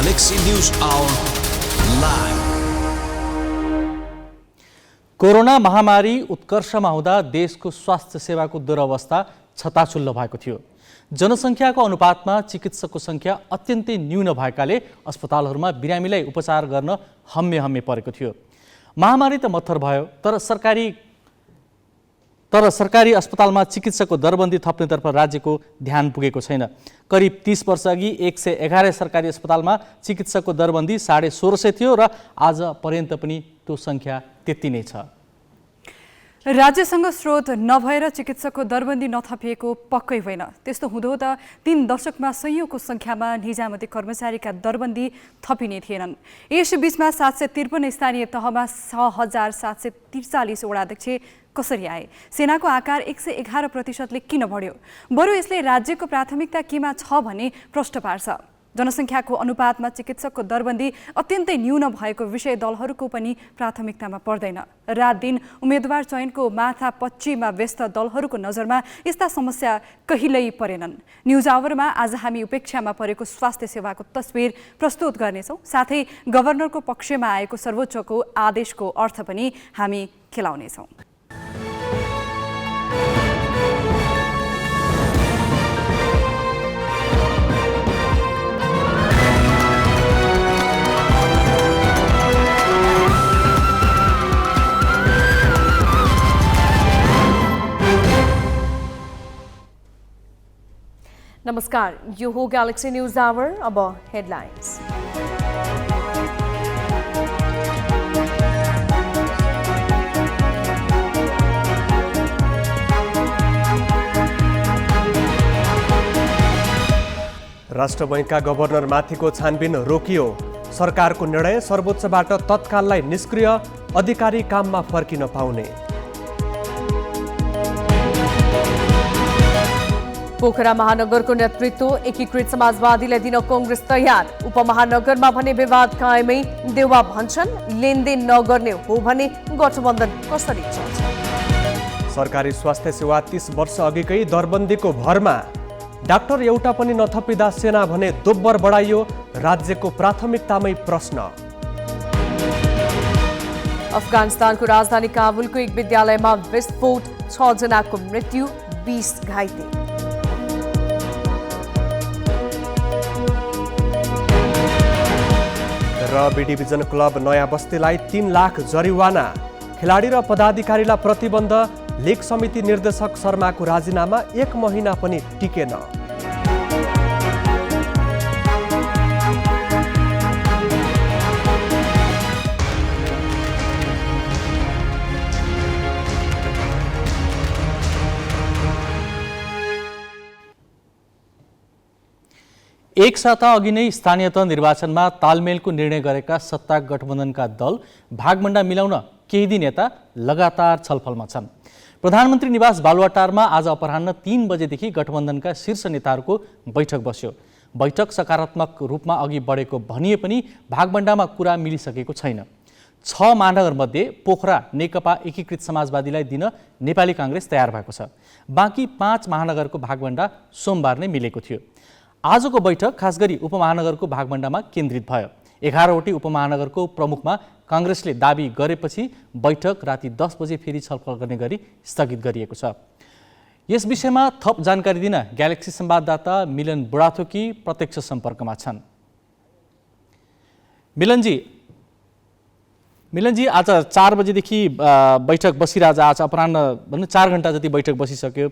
Galaxy News Hour Live। Corona महामारी उत्कर्षमा हुँदा देशको स्वास्थ्य सेवाको दुरवस्था छताछुल्लो भएको थियो। जनसङ्ख्याको अनुपातमा चिकित्सकको संख्या अत्यन्तै न्यून भएकाले अस्पतालहरूमा बिरामीलाई उपचार गर्न हम्मे परेको थियो। महामारी त मत्थर भयो, तर सरकारी अस्पतालमा चिकित्सकको दरबन्दी थप्नेतर्फ राज्यको ध्यान पुगेको छैन। करिब 30 वर्ष अघि 111 सरकारी अस्पतालमा चिकित्सकको दरबन्दी 1650 थियो र आज पर्यन्त पनि त्यो संख्या त्यति नै छ। राज्यसँग स्रोत नभएर चिकित्सकको दरबन्दी नथपिएको पक्कै होइन। त्यस्तो हुँदा 3 दशकमा सयौंको संख्यामा निजामती कर्मचारीका दरबन्दी थपिने थिएनन्। यस बीचमा 753 स्थानीय तहमा 6743 वडाध्यक्ष कसरी आए? सेनाको आकार 111% किन बढ्यो? बरु यसले राज्यको प्राथमिकता केमा छ भने प्रश्न पार्छ। जनसङ्ख्याको अनुपातमा चिकित्सकको दरबन्दी अत्यन्तै न्यून भएको विषय दलहरूको पनि प्राथमिकतामा पर्दैन। रात दिन उम्मेदवार चयनको माथापच्चीमा व्यस्त दलहरूको नजरमा यस्ता समस्या कहिल्यै परेनन्। न्युज आवरमा आज हामी उपेक्षामा परेको स्वास्थ्य सेवाको तस्बिर प्रस्तुत गर्नेछौँ। साथै गभर्नरको पक्षमा आएको सर्वोच्चको आदेशको अर्थ पनि हामी खेलाउनेछौँ। नमस्कार, यो हो गैलेक्सी न्यूज आवर। अब हेडलाइन्स। राष्ट्र बैंकका गभर्नरमाथिको छानबिन रोकियो। सरकारको निर्णय सर्वोच्चबाट तत्काललाई निष्क्रिय, अधिकारी काममा फर्किन पाउने। पोखरा महानगरको नेतृत्व एकीकृत समाजवादीलाई दिन कांग्रेस तयार। उपमहानगरमा भने विवाद कायमै। देउवा भन्छन् लेनदेन नगर्ने हो भने गठबन्धन कसरी चल्छ? सरकारी स्वास्थ्य सेवा 30 वर्ष अघिकै दरबन्दीको भरमा। डाक्टर एउटा पनि नथपिँदा सेना भने दोब्बर बढाइयो। राज्यको प्राथमिकतामै प्रश्न। अफगानिस्तानको राजधानी काबुलको एक विद्यालयमा विस्फोट, 6 जनाको मृत्यु, 20 घाइते। र बी डिभिजन क्लब नयाँ बस्तीलाई 3 लाख जरिवाना। खेलाडी र पदाधिकारीलाई प्रतिबन्ध। लीग समिति निर्देशक शर्माको राजीनामा 1 महिना पनि टिकेन। एक साता अघि नै स्थानीय तह निर्वाचनमा तालमेलको निर्णय गरेका सत्ता गठबन्धनका दल भागभण्डा मिलाउन केही दिन यता लगातार छलफलमा छन्। प्रधानमन्त्री निवास बालुवाटारमा आज अपराह्न 3 बजेदेखि गठबन्धनका शीर्ष नेताहरूको बैठक बस्यो। बैठक सकारात्मक रूपमा अघि बढेको भनिए पनि भागभण्डामा कुरा मिलिसकेको छैन। 6 महानगरमध्ये पोखरा नेकपा एकीकृत समाजवादीलाई दिन नेपाली कांग्रेस तयार भएको छ। बाँकी 5 महानगरको भागभण्डा सोमबार नै मिलेको थियो। आजको बैठक खास गरी उपमहानगरको भागभण्डामा केन्द्रित भयो। 11वटै उपमहानगरको प्रमुखमा कांग्रेसले दाबी गरेपछि बैठक राति 10 बजे फेरि छलफल गर्ने गरी स्थगित गरिएको छ। यस विषयमा थप जानकारी दिन ग्यालेक्सी संवाददाता मिलन बुढाथोकी प्रत्यक्ष सम्पर्कमा छन्। मिलनजी आज 4 बजेदेखि बैठक बसिरहेछ। आज अपराह्न भन्नु 4 घण्टा जति बैठक बसिसक्यो।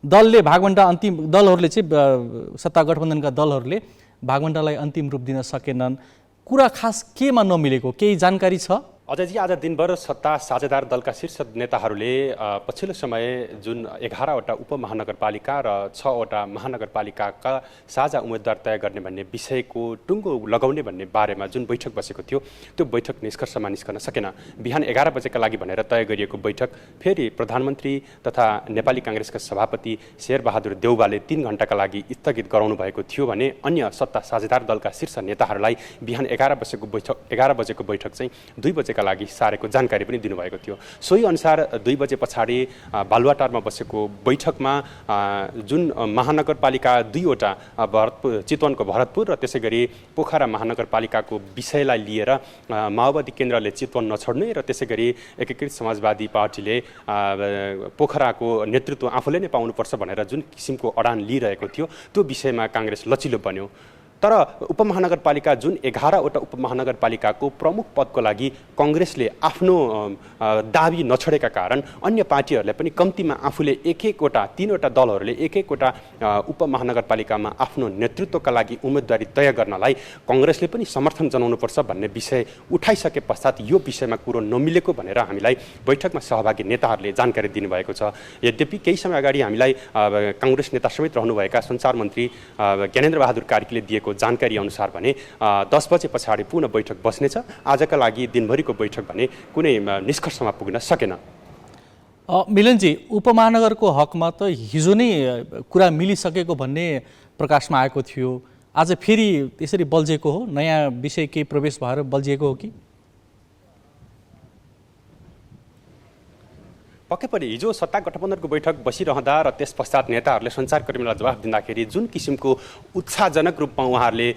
दलले भागभण्डा अन्तिम दलहरूले चाहिँ सत्ता गठबन्धनका दलहरूले भागभण्डालाई अन्तिम रूप दिन सकेनन्। कुरा खास केमा नमिलेको केही जानकारी छ? अजयजी, आज दिनभर सत्ता साझेदार दलका शीर्ष नेताहरूले पछिल्लो समय जुन 11वटा उपमहानगरपालिका र 6वटा महानगरपालिकाका साझा उम्मेदवार तय गर्ने भन्ने विषयको टुङ्गो लगाउने भन्ने बारेमा जुन बैठक बसेको थियो, त्यो बैठक निष्कर्षमा निस्कन सकेन। बिहान 11 बजेका लागि भनेर तय गरिएको बैठक फेरि प्रधानमन्त्री तथा नेपाली कांग्रेसका सभापति शेरबहादुर देउवाले 3 घण्टाका लागि स्थगित गराउनु भएको थियो भने अन्य सत्ता साझेदार दलका शीर्ष नेताहरूलाई बिहान 11 बजेको बैठक चाहिँ 2 बजेका गर्नका लागि सारेको जानकारी पनि दिनुभएको थियो। सोही अनुसार 2 बजे पछाडि बालुवाटारमा बसेको बैठकमा जुन महानगरपालिका 2वटा चितवनको भरतपुर र त्यसै गरी पोखरा महानगरपालिकाको विषयलाई लिएर माओवादी केन्द्रले चितवन नछोड्ने र त्यसै गरी एकीकृत समाजवादी पार्टीले पोखराको नेतृत्व आफूले नै पाउनुपर्छ भनेर जुन किसिमको अडान लिइरहेको थियो त्यो विषयमा काङ्ग्रेस लचिलो बन्यो। तर उपमहानगरपालिका जुन 11वटा उपमहानगरपालिकाको प्रमुख पदको लागि काङ्ग्रेसले आफ्नो दाबी नछोडेका कारण अन्य पार्टीहरूले पनि कम्तीमा आफूले 1-1वटा 3वटा दलहरूले 1-1वटा उपमहानगरपालिकामा आफ्नो नेतृत्वका लागि उम्मेदवारी तय गर्नलाई काङ्ग्रेसले पनि समर्थन जनाउनुपर्छ भन्ने विषय उठाइसके पश्चात यो विषयमा कुरो नमिलेको भनेर हामीलाई बैठकमा सहभागी नेताहरूले जानकारी दिनुभएको छ। यद्यपि केही समय अगाडि हामीलाई काङ्ग्रेस नेता समेत रहनुभएका सञ्चार मन्त्री ज्ञानेन्द्र बहादुर कार्कीले दिएको जानकारी अनुसार भने 10 बजे पछाडि पुनः बैठक बस्नेछ। आजका लागि दिनभरिको बैठक भने कुनै निष्कर्षमा पुग्न सकेन। मिलनजी, उपमहानगरको हकमा त हिजो नै कुरा मिलिसकेको भन्ने प्रकाशमा आएको थियो, आज फेरि त्यसरी बल्झेको हो? नयाँ विषय केही प्रवेश भएर बल्झिएको हो कि? पक्कै पनि हिजो सत्ता गठबन्धनको बैठक बसिरहँदा र त्यस पश्चात नेताहरूले सञ्चारकर्मीलाई जवाफ दिँदाखेरि जुन किसिमको उत्साहजनक रूपमा उहाँहरूले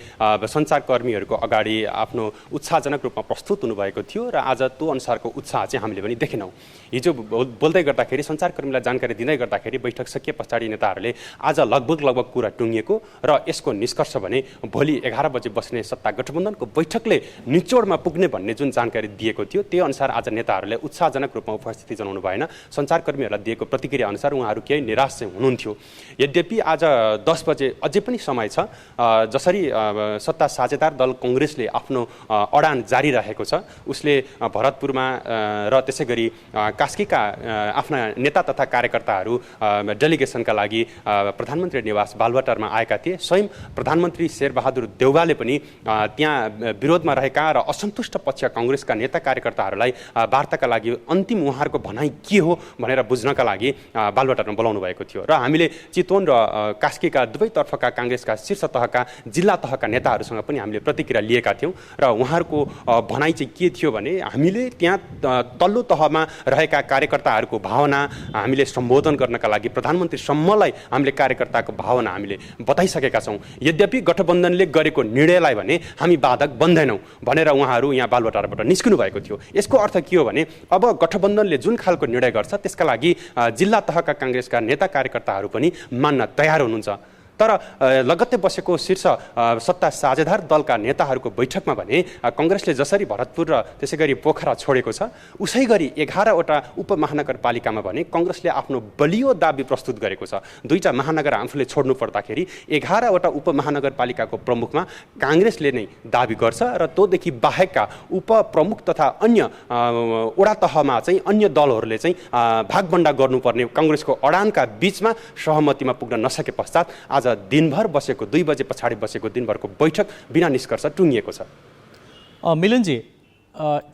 सञ्चारकर्मीहरूको अगाडि आफ्नो उत्साहजनक रूपमा प्रस्तुत हुनुभएको थियो र आज त्यो अनुसारको उत्साह चाहिँ हामीले पनि देखेनौँ। हिजो बोल्दै गर्दाखेरि सञ्चारकर्मीलाई जानकारी दिँदै गर्दाखेरि बैठक सकिए पछाडि नेताहरूले आज लगभग कुरा टुङ्गिएको र यसको निष्कर्ष भने भोलि 11 बजे बस्ने सत्ता गठबन्धनको बैठकले निचोडमा पुग्ने भन्ने जुन जानकारी दिएको थियो त्यही अनुसार आज नेताहरूले उत्साहजनक रूपमा उपस्थिति जनाउनु भएन। सञ्चारकर्मीहरूलाई दिएको प्रतिक्रिया अनुसार उहाँहरू केही निराश चाहिँ हुनुहुन्थ्यो। यद्यपि आज 10 बजे अझै पनि समय छ। जसरी सत्ता साझेदार दल काङ्ग्रेसले आफ्नो अडान जारी राखेको छ, उसले भरतपुरमा र त्यसै गरी कास्कीका आफ्ना नेता तथा कार्यकर्ताहरू डेलिगेसनका लागि प्रधानमन्त्री निवास बालुवाटारमा आएका थिए। स्वयं प्रधानमन्त्री शेरबहादुर देउवाले पनि त्यहाँ विरोधमा रहेका र असन्तुष्ट पक्ष काङ्ग्रेसका नेता कार्यकर्ताहरूलाई वार्ताका लागि अन्तिम उहाँहरूको भनाइ के हो भनेर बुझ्नका लागि बालुवाटारमा बोलाउनु भएको थियो र हामीले चितवन र कास्कीका दुवैतर्फका काङ्ग्रेसका शीर्ष तहका जिल्ला तहका नेताहरूसँग पनि हामीले प्रतिक्रिया लिएका थियौँ र उहाँहरूको भनाइ चाहिँ के थियो भने हामीले त्यहाँ तल्लो तहमा रहेका कार्यकर्ताहरूको भावना हामीले सम्बोधन गर्नका लागि प्रधानमन्त्रीसम्मलाई हामीले कार्यकर्ताको भावना हामीले बताइसकेका छौँ। यद्यपि गठबन्धनले गरेको निर्णयलाई भने हामी बाधक बन्दैनौँ भनेर उहाँहरू यहाँ बालुवाटारबाट निस्किनु भएको थियो। यसको अर्थ के हो भने अब गठबन्धनले जुन खालको निर्णय गर्छ त्यसका लागि जिल्ला तहका काङ्ग्रेसका नेता कार्यकर्ताहरू पनि मान्न तयार हुनुहुन्छ। तर लगत्तै बसेको शीर्ष सत्ता साझेदार दलका नेताहरूको बैठकमा भने काङ्ग्रेसले जसरी भरतपुर र त्यसै गरी पोखरा छोडेको छ उसै गरी 11वटा उपमहानगरपालिकामा भने काङ्ग्रेसले आफ्नो बलियो दाबी प्रस्तुत गरेको छ। 2टा महानगर आफूले छोड्नु पर्दाखेरि 11वटा उपमहानगरपालिकाको प्रमुखमा काङ्ग्रेसले नै दाबी गर्छ र त्योदेखि बाहेकका उपप्रमुख तथा अन्य वडा तहमा चाहिँ अन्य दलहरूले चाहिँ भागबण्डा गर्नुपर्ने काङ्ग्रेसको अडानका बीचमा सहमतिमा पुग्न नसके पश्चात आज दिनभर बसेको 2 बजे पछाडि बसेको दिनभरको बैठक बिना निष्कर्ष टुङ्गिएको छ। मिलनजी,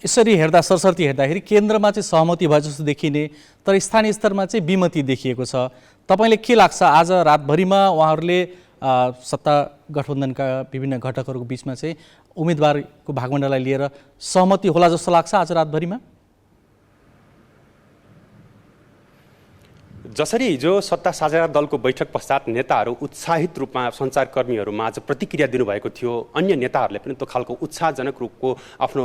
यसरी हेर्दा सरसर्ती हेर्दाखेरि केन्द्रमा चाहिँ सहमति भए जस्तो देखिने तर स्थानीय स्तरमा चाहिँ विमति देखिएको छ। तपाईँले के लाग्छ आज रातभरिमा उहाँहरूले सत्ता गठबन्धनका विभिन्न घटकहरूको बिचमा चाहिँ उम्मेदवारको भागबण्डालाई लिएर सहमति होला जस्तो लाग्छ आज रातभरिमा? जसरी हिजो सत्ता साझेदार दलको बैठक पश्चात नेताहरू उत्साहित रूपमा सञ्चारकर्मीहरूमा आज प्रतिक्रिया दिनुभएको थियो, अन्य नेताहरूले पनि त्यो खालको उत्साहजनक रूपको आफ्नो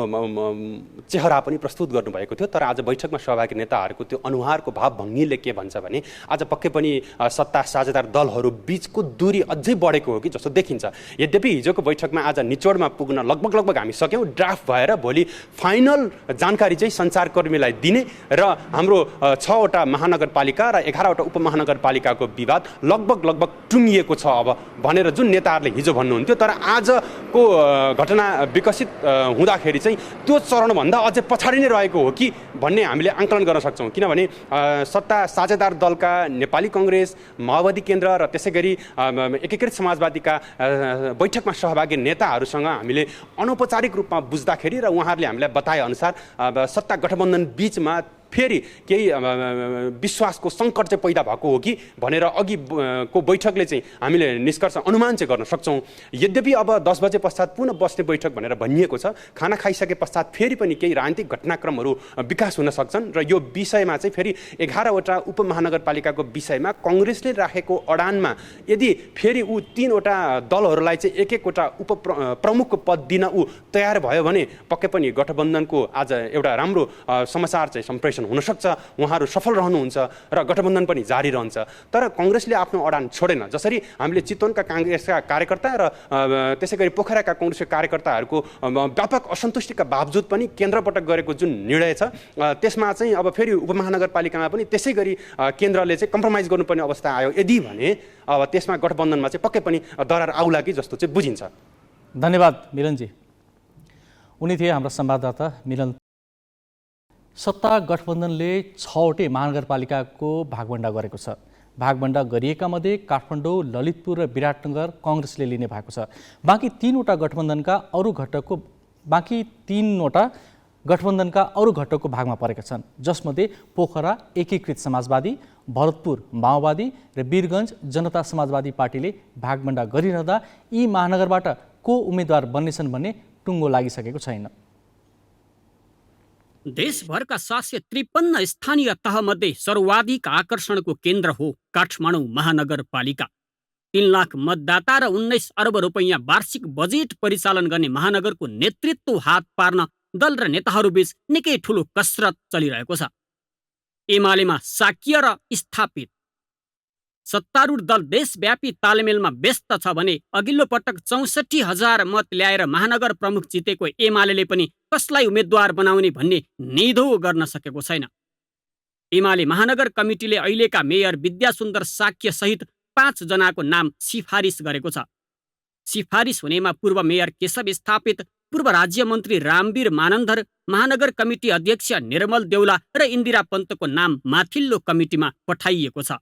चेहरा पनि प्रस्तुत गर्नुभएको थियो। तर आज बैठकमा सहभागी नेताहरूको त्यो अनुहारको भावभङ्गीले के भन्छ भने आज पक्कै पनि सत्ता साझेदार दलहरू बिचको दूरी अझै बढेको हो कि जस्तो देखिन्छ। यद्यपि हिजोको बैठकमा आज निचोडमा पुग्न लगभग हामी सक्यौँ। ड्राफ्ट भएर भोलि फाइनल जानकारी चाहिँ सञ्चारकर्मीलाई दिने र हाम्रो 6वटा महानगरपालिका र 11वटा उपमहानगरपालिकाको विवाद लगभग टुङ्गिएको छ अब भनेर जुन नेताहरूले हिजो भन्नुहुन्थ्यो। तर आजको घटना विकसित हुँदाखेरि चाहिँ त्यो चरणभन्दा अझै पछाडि नै रहेको हो कि भन्ने हामीले आङ्कलन गर्न सक्छौँ। किनभने सत्ता साझेदार दलका नेपाली काङ्ग्रेस, माओवादी केन्द्र र त्यसै गरी एकीकृत समाजवादीका बैठकमा सहभागी नेताहरूसँग हामीले अनौपचारिक रूपमा बुझ्दाखेरि र उहाँहरूले हामीलाई बताए अनुसार सत्ता गठबन्धन बीचमा फेरि केही विश्वासको सङ्कट चाहिँ पैदा भएको हो कि भनेर अघिको बैठकले चाहिँ हामीले निष्कर्ष अनुमान चाहिँ गर्न सक्छौँ। यद्यपि अब 10 बजे पश्चात पुनः बस्ने बैठक भनेर भनिएको छ। खाना खाइसके पश्चात फेरि पनि केही राजनीतिक घटनाक्रमहरू विकास हुन सक्छन् र यो विषयमा चाहिँ फेरि 11वटा उपमहानगरपालिकाको विषयमा कङ्ग्रेसले राखेको अडानमा यदि फेरि ऊ 3वटा दलहरूलाई चाहिँ एक-एकवटा प्रमुख पद दिन ऊ तयार भयो भने पक्कै पनि गठबन्धनको आज एउटा राम्रो समाचार चाहिँ सम्प्रेषण हुनसक्छ। उहाँहरू सफल रहनुहुन्छ र गठबन्धन पनि जारी रहन्छ। तर कङ्ग्रेसले आफ्नो अडान छोडेन। जसरी हामीले चितवनका काङ्ग्रेसका कार्यकर्ता र त्यसै गरी पोखराका कङ्ग्रेसका कार्यकर्ताहरूको व्यापक असन्तुष्टिका बावजुद पनि केन्द्रबाट गरेको जुन निर्णय छ त्यसमा चाहिँ अब फेरि उपमहानगरपालिकामा पनि त्यसै गरी केन्द्रले चाहिँ कम्प्रोमाइज गर्नुपर्ने अवस्था आयो यदि भने अब त्यसमा गठबन्धनमा चाहिँ पक्कै पनि दरार आउला कि जस्तो चाहिँ बुझिन्छ। धन्यवाद मिलनजी। उनी थिए हाम्रा संवाददाता मिलन। सत्ता गठबन्धनले 6वटै महानगरपालिकाको भागबण्डा गरेको छ। भागबण्डा गरिएका मध्ये काठमाडौँ, ललितपुर र विराटनगर कङ्ग्रेसले लिने भएको छ। बाँकी 3वटा गठबन्धनका अरू घटकको भागमा परेका छन्, जसमध्ये पोखरा एकीकृत समाजवादी, भरतपुर माओवादी र वीरगञ्ज जनता समाजवादी पार्टीले भागबण्डा गरिरहँदा यी महानगरबाट को उम्मेदवार बन्नेछन् भन्ने टुङ्गो लागिसकेको छैन। देशभरका 753 स्थानीय तहमध्ये सर्वाधिक आकर्षणको केन्द्र हो काठमाडौँ महानगरपालिका। 3 लाख मतदाता र 19 अर्ब रुपैयाँ वार्षिक बजेट परिचालन गर्ने महानगरको नेतृत्व हात पार्न दल र नेताहरूबीच निकै ठूलो कसरत चलिरहेको छ। एमालेमा शाक्य र स्थापित सत्तारूढ दल देशव्यापी तालमेलमा व्यस्त छ भने अघिल्लो पटक 64,000 मत ल्याएर महानगर प्रमुख जितेको एमाले पनि कसलाई उम्मेद्वार बनाउने भन्ने निधो गर्न सकेको छैन। एमाले महानगर कमिटीले अहिलेका मेयर विद्यासुन्दर शाक्य सहित 5 जनाको नाम सिफारिस गरेको छ। सिफारिस हुनेमा पूर्व मेयर केशव स्थापित, पूर्व राज्य मन्त्री रामवीर मानन्धर, महानगर कमिटी अध्यक्ष निर्मल देउला र इन्दिरा पन्तको नाम माथिल्लो कमिटीमा पठाइएको छ।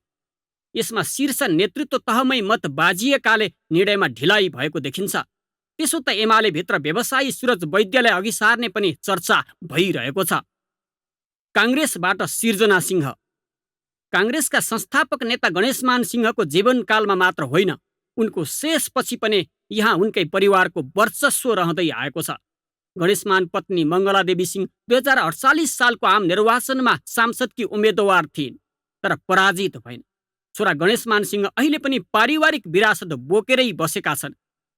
यसमा शीर्ष नेतृत्व तहमै मत बाजिएकाले निर्णयमा ढिलाइ भएको देखिन्छ। त्यसो त एमाले भित्र व्यवसायी सूरज वैद्यलाई अघि सार्ने पनि चर्चा भइरहेको छ। काङ्ग्रेसबाट सिर्जना सिंह। काङ्ग्रेसका संस्थापक नेता गणेशमान सिंहको जीवनकालमा मात्र होइन, उनको शेषपछि पनि यहाँ उनकै परिवारको वर्चस्व रहँदै आएको छ। गणेशमान पत्नी मङ्गलादेवी सिंह 2048 सालको आम निर्वाचनमा सांसदकी उम्मेद्वार थिइन्, तर पराजित भइन्। छोरा गणेशमान सिंह अहिले पनि पारिवारिक विरासत बोकेरै बसेका छन्।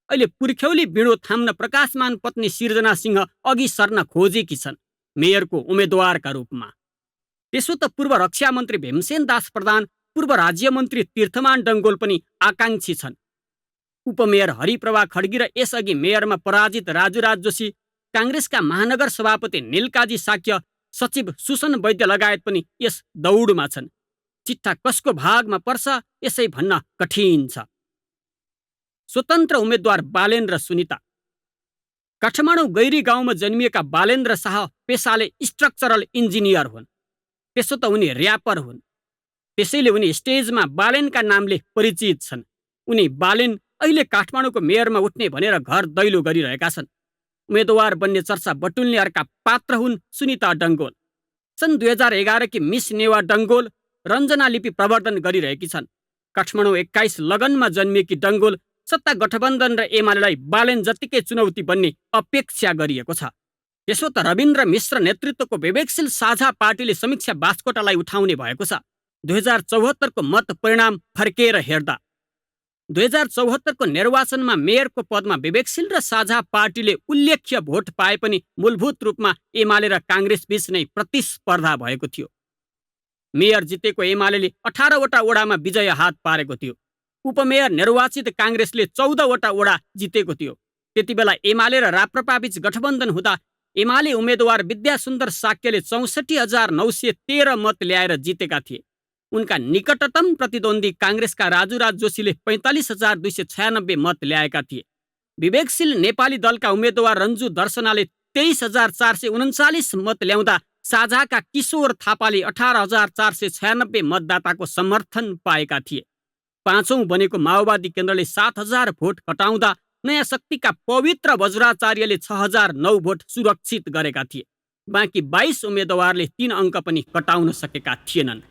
अहिले पुर्ख्यौली बिँडो थाम्न प्रकाशमान पत्नी सिर्जना सिंह अघि सर्न खोजेकी छन् मेयरको उम्मेद्वारका रूपमा। त्यसो त पूर्व रक्षा मन्त्री भीमसेन दास प्रधान, पूर्व राज्य मन्त्री तीर्थमान डङ्गोल पनि आकाङ्क्षी छन्। उपमेयर हरिप्रभा खड्गी र यसअघि मेयरमा पराजित राजुराज जोशी, काङ्ग्रेसका महानगर सभापति निलकाजी शाक्य, सचिव सुसन वैद्य लगायत पनि यस दौडमा छन्। चिट्ठा कसको भागमा पर्छ यसै भन्न कठिन छ। स्वतन्त्र उम्मेद्वार बालेन्द्र सुनिता। काठमाडौँ गैरी गाउँमा जन्मिएका बालेन्द्र शाह पेसाले स्ट्रक्चरल इन्जिनियर हुन्। त्यसो त उनी र्यापर हुन्, त्यसैले उनी स्टेजमा बालेनका नामले परिचित छन्। उनी बालेन अहिले काठमाडौँको मेयरमा उठ्ने भनेर घर दैलो गरिरहेका छन्। उम्मेद्वार बन्ने चर्चा बटुल्ने अर्का पात्र हुन् सुनिता डङ्गोल। सन् 2011 की मिस नेवा डङ्गोल रञ्जना लिपि प्रवर्धन गरिरहेकी छन्। काठमाडौँ 21 लगनमा जन्मिएकी डङ्गोल सत्ता गठबन्धन र एमालेलाई बालेन जत्तिकै चुनौती बन्ने अपेक्षा गरिएको छ। त्यसो त रविन्द्र मिश्र नेतृत्वको विवेकशील साझा पार्टीले समीक्षा बास्कोटालाई उठाउने भएको छ। 2074 को मत परिणाम फर्केर हेर्दा 2074 को निर्वाचनमा मेयरको पदमा विवेकशील र साझा पार्टीले उल्लेख्य भोट पाए पनि मूलभूत रूपमा एमाले र काङ्ग्रेस बीच नै प्रतिस्पर्धा भएको थियो। मेयर जितेको एमाले 18वटा वडामा विजय हात पारेको थियो। उपमेयर निर्वाचित काङ्ग्रेसले 14वटा वडा जितेको थियो। त्यति बेला एमाले र राप्रपाबीच गठबन्धन हुँदा एमाले उम्मेद्वार विद्यासुन्दर शाक्यले 64,913 मत ल्याएर जितेका थिए। उनका निकटतम प्रतिद्वन्दी काङ्ग्रेसका राजुराज जोशीले 45,296 मत ल्याएका थिए। विवेकशील नेपाली दलका उम्मेद्वार रन्जु दर्शनाले 23,439 मत ल्याउँदा साझाका किशोर थापाले 18,496 मतदाताको समर्थन पाएका थिए। पाँचौं बनेको माओवादी केन्द्रले 7,000 भोट घटाउँदा नयाँ शक्तिका पवित्र वज्राचार्यले 6,009 भोट सुरक्षित गरेका थिए। बाँकी 22 उम्मेदवारले 3 अङ्क पनि कटाउन सकेका थिएनन्।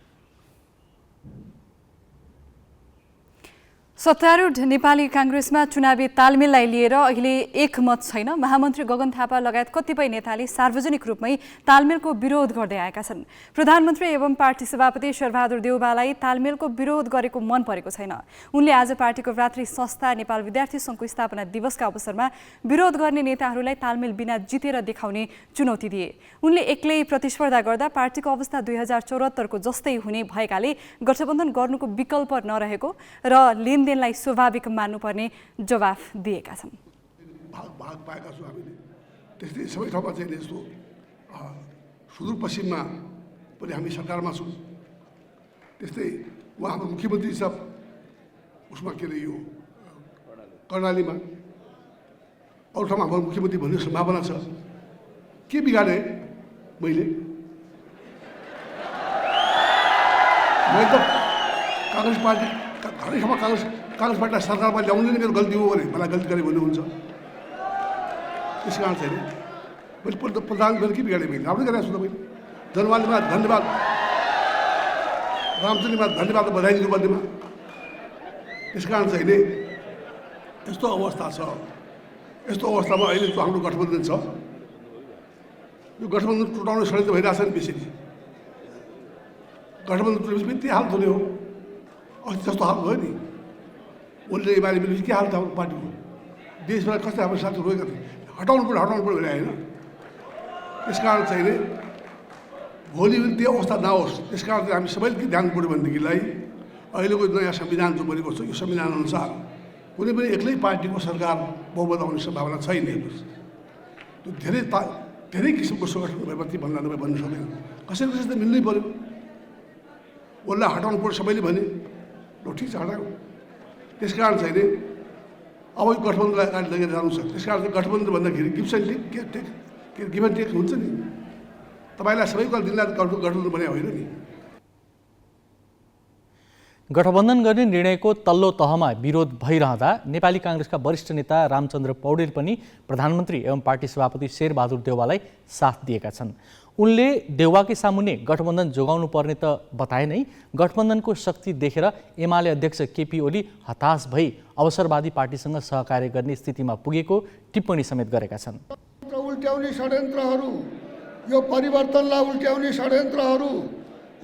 सत्तारूढ नेपाली काङ्ग्रेसमा चुनावी तालमेललाई लिएर अहिले एकमत छैन। महामन्त्री गगन थापा लगायत कतिपय नेताले सार्वजनिक रूपमै तालमेलको विरोध गर्दै आएका छन्। प्रधानमन्त्री एवं पार्टी सभापति शेरबहादुर देउवालाई तालमेलको विरोध गरेको मन परेको छैन। उनले आज पार्टीको भ्रातृ संस्था नेपाल विद्यार्थी सङ्घको स्थापना दिवसका अवसरमा विरोध गर्ने नेताहरूलाई तालमेल बिना जितेर देखाउने चुनौती दिए। उनले एक्लै प्रतिस्पर्धा गर्दा पार्टीको अवस्था 2074 को जस्तै हुने भएकाले गठबन्धन गर्नुको विकल्प नरहेको र लेनदेनलाई स्वाभाविक मान्नुपर्ने जवाफ दिएका छन्। भाग पाएका छौँ हामीले। त्यस्तै सबै ठाउँमा चाहिँ यस्तो सुदूरपश्चिममा पनि हामी सरकारमा छौँ। त्यस्तै उहाँ हाम्रो मुख्यमन्त्री सब उसमा के अरे यो कर्णालीमा अरू ठाउँमा हाम्रो मुख्यमन्त्री भन्ने सम्भावना छ। के बिगाडे मैले त काङ्ग्रेस पार्टी हरेक ठाउँमा काङ्ग्रेस पार्टीलाई सरकारमा ल्याउनु नै मेरो गल्ती हो भने मलाई गल्ती गरेँ भन्नुहुन्छ। त्यस कारण छैन मैले प्रधान गरेर के बिगाडेँ मैले राम्रै गरेको छु त मैले। जनवादमा धन्यवाद, रामचन्द्रमा धन्यवाद बधाई दिनुपर्नेमा। त्यस कारण चाहिँ यस्तो अवस्था छ। यस्तो अवस्थामा अहिले जो हाम्रो गठबन्धन छ यो गठबन्धन टुटाउने षड्यन्त्र भइरहेछ नि बेसी। गठबन्धन टुटेपछि पनि त्यही हाल हुने हो। अस्ति जस्तो हाल भयो नि उसले एमाले मिलेपछि के हाल थियो पार्टीको। देशभर कस्तै हाम्रो साथी रोएका थिए। हटाउनु पर्यो भने होइन। त्यस कारण चाहिँ भोलि पनि त्यो अवस्था नहोस्। त्यस कारण चाहिँ हामी सबैले के ध्यान पऱ्यो भनेदेखिलाई अहिलेको नयाँ संविधान जो बनेको छ यो संविधान अनुसार कुनै पनि एक्लै पार्टीको सरकार बहुमत आउने सम्भावना छैन। त्यो धेरै किसिमको सङ्गठन भएपछि भन्नु सक्दैन। कसै कसै त मिल्नै पऱ्यो। उसलाई हटाउनु पर्यो सबैले भने ल ठिक छ हटाऊ। त्यस कारण चाहिँ अब यो गठबन्धनलाई अगाडि लगेर जानु छ। त्यस कारण चाहिँ गठबन्धन भन्दाखेरि गिभ एन्ड टेक हुन्छ नि। तपाईँलाई सबैको दिनरात गठबन्धन बने होइन नि। गठबन्धन गर्ने निर्णयको तल्लो तहमा विरोध भइरहँदा नेपाली काङ्ग्रेसका वरिष्ठ नेता रामचन्द्र पौडेल पनि प्रधानमन्त्री एवं पार्टी सभापति शेरबहादुर देउवालाई साथ दिएका छन्। उनले देउवाकै सामुन्ने गठबन्धन जोगाउनु पर्ने त बताए नै गठबन्धनको शक्ति देखेर एमाले अध्यक्ष केपी ओली हताश भई अवसरवादी पार्टीसँग सहकार्य गर्ने स्थितिमा पुगेको टिप्पणी समेत गरेका छन्। उल्ट्याउने षड्यन्त्रहरू, यो परिवर्तनलाई उल्ट्याउने षड्यन्त्रहरू